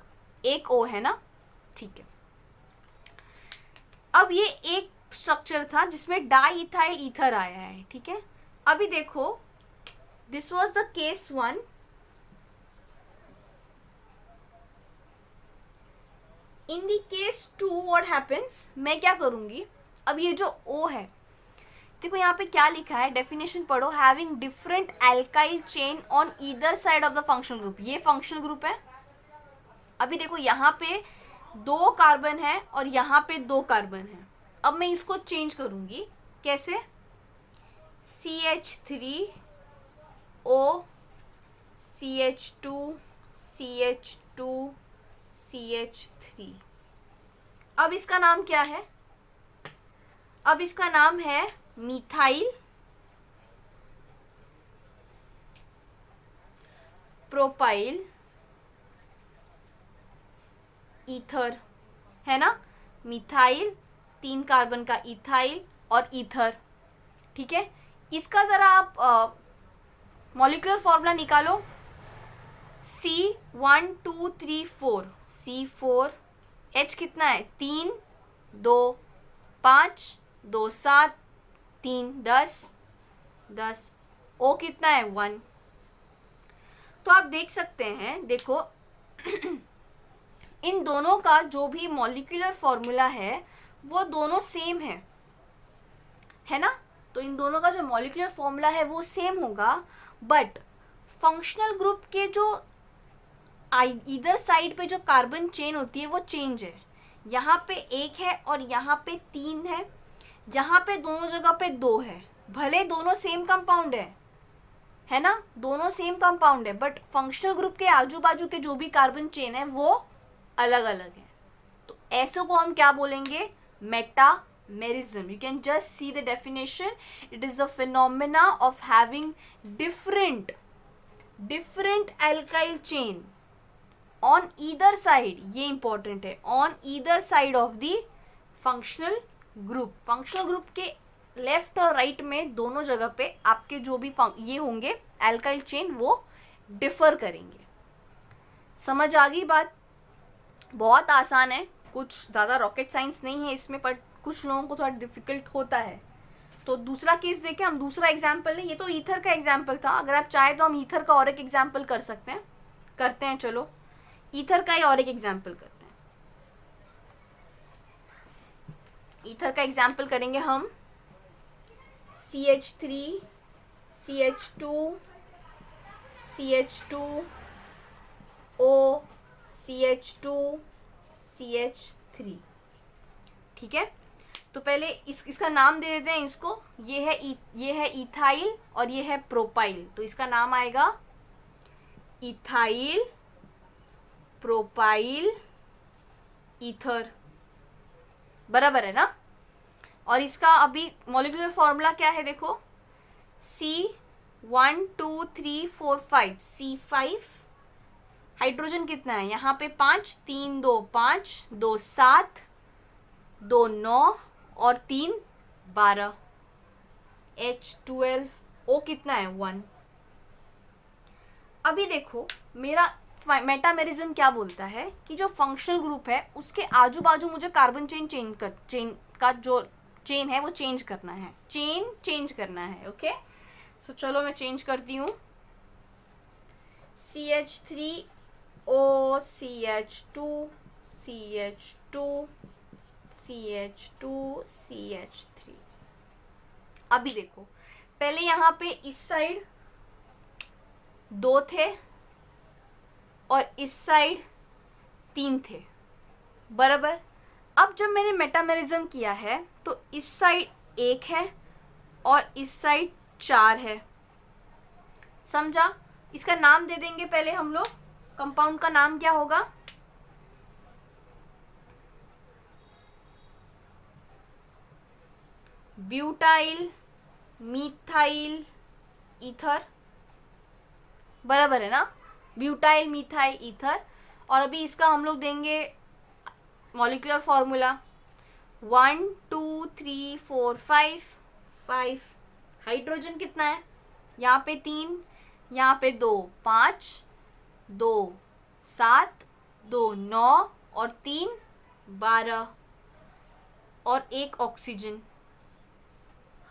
O है ना, ठीक है। अब ये एक स्ट्रक्चर था जिसमें डाई इथाइल ईथर आया है, ठीक है। अभी देखो this was the case 1। In the case 2 what happens, मैं क्या करूंगी, अब ये जो O है देखो यहाँ पे क्या लिखा है, डेफिनेशन पढ़ो। Having different alkyl chain on either side of the functional group. ये फंक्शनल ग्रुप है। अभी देखो यहाँ पे 2 कार्बन है और यहाँ पे 2 कार्बन है। अब मैं इसको चेंज करूंगी, कैसे, CH3O CH2 CH2 CH3। अब इसका नाम क्या है, अब इसका नाम है मिथाइल प्रोपाइल ईथर, है ना। मिथाइल 3 कार्बन का इथाइल और ईथर, ठीक है। इसका जरा आप मॉलिक्यूलर फॉर्मूला निकालो। C1 2 3 4 C4। H कितना है 3 2 5 2 7 3 10 10। O कितना है 1। तो आप देख सकते हैं, देखो इन दोनों का जो भी मॉलिक्यूलर फॉर्मूला है वो दोनों सेम है ना। तो इन दोनों का जो मॉलिक्यूलर फॉर्मूला है वो सेम होगा, बट फंक्शनल ग्रुप के जो इधर साइड पे जो कार्बन चेन होती है वो चेंज है। यहाँ पे 1 है और यहाँ पे 3 है, यहाँ पे दोनों जगह पे 2 है। भले दोनों सेम कंपाउंड है ना, दोनों सेम कंपाउंड है, बट फंक्शनल ग्रुप के आजू बाजू के जो भी कार्बन चेन है वो अलग अलग है। तो ऐसे को हम क्या बोलेंगे, metamerism. You can just see the definition. It is the phenomena of having different alkyl chain on either side, ये important है, on either side of the functional group। functional group के लेफ्ट और राइट में दोनों जगह पे आपके जो भी ये होंगे alkyl chain वो डिफर करेंगे। समझ आ गई बात। बहुत आसान है, कुछ ज़्यादा रॉकेट साइंस नहीं है इसमें, पर कुछ लोगों को थोड़ा डिफिकल्ट होता है। तो दूसरा केस देखें हम, दूसरा एग्जाम्पल है, ये तो ईथर का एग्जाम्पल था, अगर आप चाहे तो हम ईथर का और एक एग्जाम्पल कर सकते हैं, करते हैं। चलो ईथर का ही और एक एग्जाम्पल करते हैं। ईथर का एग्जाम्पल करेंगे हम CH3 CH2 CH2 O CH2 CH3। ठीक है, तो पहले इसका नाम दे देते हैं इसको। ये है इथाइल और ये है प्रोपाइल, तो इसका नाम आएगा इथाइल प्रोपाइल ईथर, बराबर है ना। और इसका अभी मॉलिक्यूलर फॉर्मूला क्या है देखो, C1234 C5, हाइड्रोजन कितना है यहाँ पे 5, 3 2 5, 2 7, 2 9 और 3 12, H12O कितना है 1। अभी देखो मेरा मेटामेरिज्म क्या बोलता है कि जो फंक्शनल ग्रुप है उसके आजू बाजू मुझे कार्बन चेन का जो चेन है वो चेंज करना है, चेंज करना है। ओके, सो चलो मैं चेंज करती हूँ। CH3O CH2 CH2 CH2 CH3। अभी देखो पहले यहाँ पे इस साइड 2 थे और इस साइड 3 थे, बराबर। अब जब मैंने मेटामेरिज्म किया है तो इस साइड 1 है और इस साइड 4 है, समझा। इसका नाम दे देंगे पहले हम लोग, कंपाउंड का नाम क्या होगा, ब्यूटाइल मीथाइल ईथर, बराबर है ना, ब्यूटाइल मीथाइल ईथर। और अभी इसका हम लोग देंगे मॉलिक्यूलर फॉर्मूला 1 2 3 4 5। हाइड्रोजन कितना है यहाँ पे 3, यहाँ पे 2 5, 2 7, 2 9 और 3 12 और 1 ऑक्सीजन,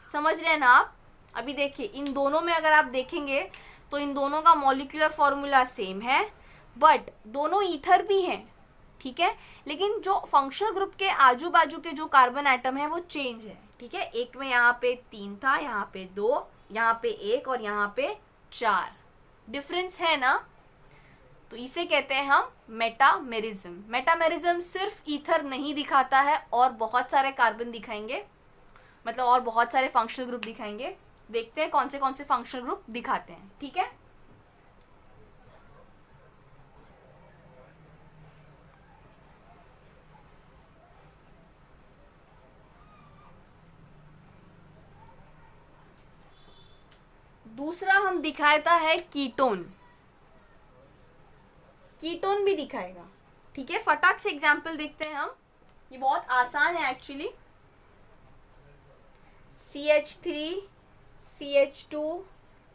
समझ रहे हैं ना आप। अभी देखिए इन दोनों में अगर आप देखेंगे तो इन दोनों का मॉलिक्यूलर फॉर्मूला सेम है, बट दोनों ईथर भी हैं, ठीक है, लेकिन जो फंक्शनल ग्रुप के आजू बाजू के जो कार्बन एटम है वो चेंज है। ठीक है, एक में यहाँ पे 3 था, यहाँ पे 2, यहाँ पे 1 और यहाँ पे 4, डिफरेंस है ना। तो इसे कहते हैं हम मेटामेरिज्म। मेटामेरिज्म सिर्फ ईथर नहीं दिखाता है, और बहुत सारे कार्बन दिखाएंगे, मतलब और बहुत सारे फंक्शनल ग्रुप दिखाएंगे। देखते हैं कौन से फंक्शनल ग्रुप दिखाते हैं। ठीक है, दूसरा हम दिखाता है कीटोन, कीटोन भी दिखाएगा। ठीक है, फटाक से एग्जाम्पल देखते हैं हम, ये बहुत आसान है actually. CH3 CH2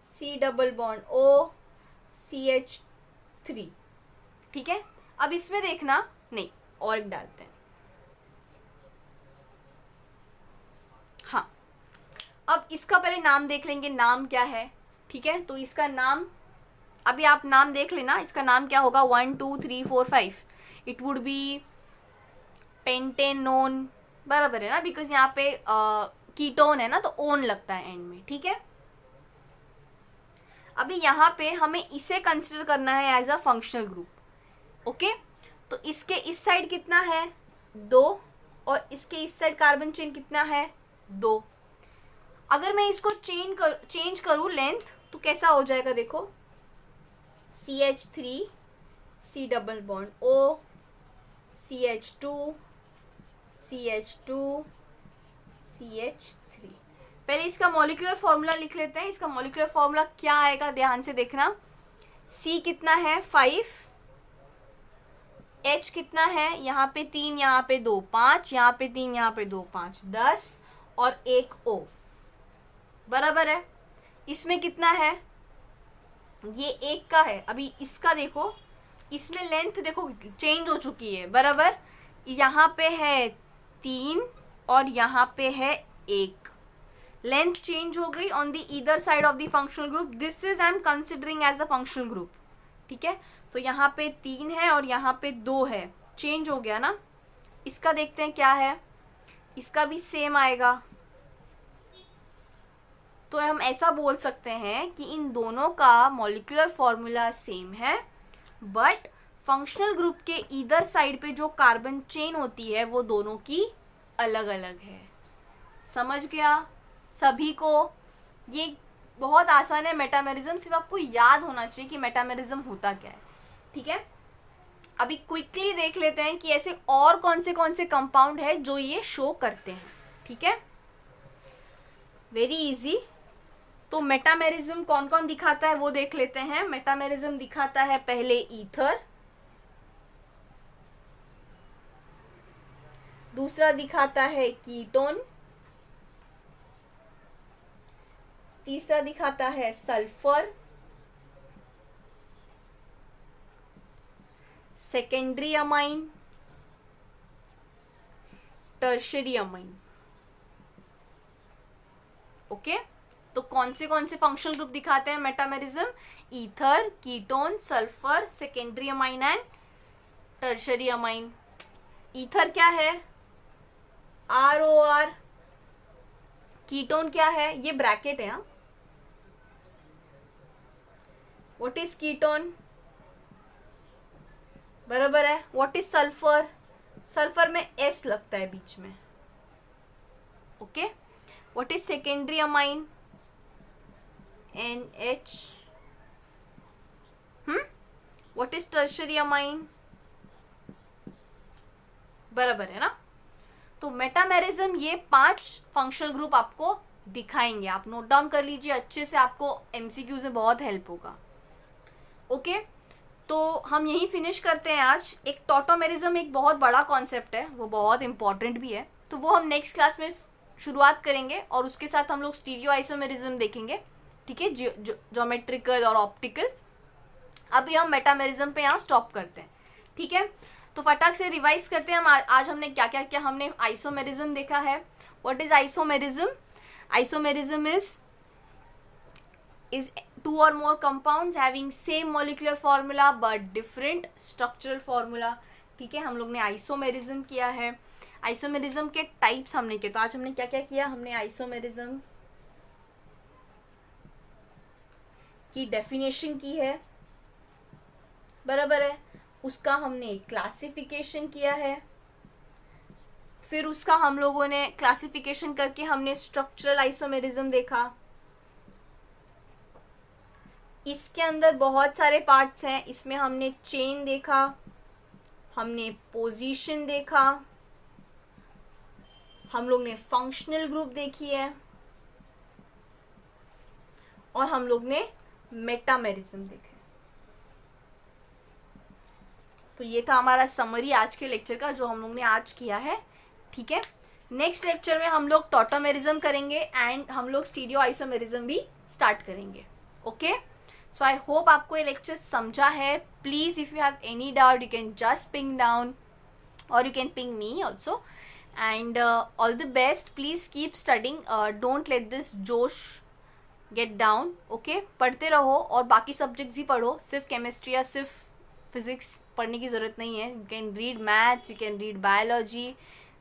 C double bond O CH3। ठीक है, अब इसमें देखना, नहीं और एक डालते हैं। हाँ, अब इसका पहले नाम देख लेंगे, नाम क्या है। ठीक है, तो इसका नाम अभी आप नाम देख लेना, इसका नाम क्या होगा 1 2 3 4 5, इट वुड बी पेंटेनोन, बराबर है ना, बिकॉज यहाँ पे कीटोन है ना तो ओन लगता है एंड में। ठीक है, अभी यहाँ पे हमें इसे कंसिडर करना है as a functional group. Okay, तो इसके इस साइड कितना है 2 और इसके इस साइड कार्बन चेन कितना है 2। अगर मैं इसको चेंज करूँ लेंथ तो कैसा हो जाएगा देखो, CH3 C double bond O CH2 CH2 CH3। पहले इसका मॉलिक्यूलर फॉर्मूला लिख लेते हैं। इसका मॉलिक्यूलर फॉर्मूला क्या आएगा, ध्यान से देखना। C कितना है 5, H कितना है यहाँ पे 3, यहाँ पे 2 5, यहाँ पे 3, यहाँ पे 2 5 10 और 1 O, बराबर है। इसमें कितना है, ये 1 का है। अभी इसका देखो इसमें लेंथ देखो चेंज हो चुकी है बराबर, यहाँ पे है 3 और यहाँ पे है 1, लेंथ चेंज हो गई on the either side of the functional group, this is I am considering as a functional group, ठीक है। तो यहाँ पे 3 है और यहाँ पे 2 है, चेंज हो गया ना। इसका देखते हैं क्या है, इसका भी सेम आएगा। तो हम ऐसा बोल सकते हैं कि इन दोनों का मॉलिक्यूलर फॉर्मूला सेम है, बट फंक्शनल ग्रुप के ईदर साइड पे जो कार्बन चेन होती है वो दोनों की अलग अलग है। समझ गया सभी को? ये बहुत आसान है मेटामेरिज्म, सिर्फ आपको याद होना चाहिए कि मेटामेरिज्म होता क्या है, ठीक है। अभी क्विकली देख लेते हैं कि ऐसे और कौन से कंपाउंड है जो ये शो करते हैं, ठीक है। Very easy. तो मेटामेरिज्म कौन कौन दिखाता है वो देख लेते हैं। मेटामेरिज्म दिखाता है पहले ईथर, दूसरा दिखाता है कीटोन, तीसरा दिखाता है sulphur, secondary amine, tertiary amine. Okay, तो कौन से फंक्शनल ग्रुप दिखाते हैं metamerism? Ether, ketone, sulphur, secondary amine and tertiary amine. Ether क्या है? ROR। कीटोन क्या है? ये ब्रैकेट है, व्हाट इज कीटोन? बराबर है। What is sulphur? सल्फर में S लगता है बीच में। Okay, what is secondary amine? NH। What is tertiary amine? बराबर है ना। तो मेटामेरिज्म ये 5 फंक्शनल ग्रुप आपको दिखाएंगे, आप नोट डाउन कर लीजिए अच्छे से, आपको MCQ से बहुत हेल्प होगा। ओके, तो हम यही फिनिश करते हैं आज। एक टॉटोमेरिज्म एक बहुत बड़ा कॉन्सेप्ट है, वो बहुत इंपॉर्टेंट भी है, तो वो हम नेक्स्ट क्लास में शुरुआत करेंगे और उसके साथ हम लोग स्टीरियो आइसोमेरिज्म देखेंगे, ठीक है, ज्योमेट्रिकल और ऑप्टिकल। अभी हम मेटामेरिज्म पे यहाँ स्टॉप करते हैं, ठीक है। तो फटाक से रिवाइज करते हैं हम आज हमने क्या क्या किया। हमने आइसोमेरिज्म देखा है। What is isomerism? Isomerism is 2 or more compounds having same molecular formula but different structural formula, ठीक है। हम लोग ने आइसोमेरिज्म किया है। आइसोमेरिज्म के टाइप्स हमने किए। तो आज हमने क्या क्या किया? हमने आइसोमेरिज्म की डेफिनेशन की है, बराबर है। उसका हमने क्लासिफिकेशन किया है, फिर उसका हम लोगों ने क्लासिफिकेशन करके हमने स्ट्रक्चरल आइसोमेरिज्म देखा। इसके अंदर बहुत सारे पार्ट्स हैं, इसमें हमने चेन देखा, हमने पोजीशन देखा, हम लोग ने फंक्शनल ग्रुप देखी है और हम लोग ने मेटामेरिज्म देखा। तो ये था हमारा समरी आज के लेक्चर का जो हम लोग ने आज किया है, ठीक है। नेक्स्ट लेक्चर में हम लोग टॉटोमेरिज्म करेंगे एंड हम लोग स्टीरियो आइसोमेरिज्म भी स्टार्ट करेंगे। ओके, सो आई होप आपको ये लेक्चर समझा है। Please if you have any doubt you can just ping down और you can ping me also and all the best. Please keep studying, don't let this जोश get down. Okay, पढ़ते रहो और बाकी सब्जेक्ट्स ही पढ़ो, सिर्फ केमिस्ट्री या सिर्फ फिजिक्स पढ़ने की ज़रूरत नहीं है। You can read maths, you can read biology,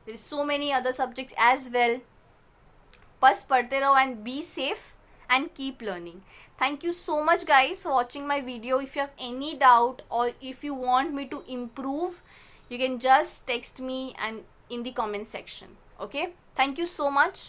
there is so many other subjects as well. बस पढ़ते रहो and be safe and keep learning. Thank you so much guys for watching my video. If you have any doubt or if you want me to improve, you can just text me and in the comment section. Okay, thank you so much.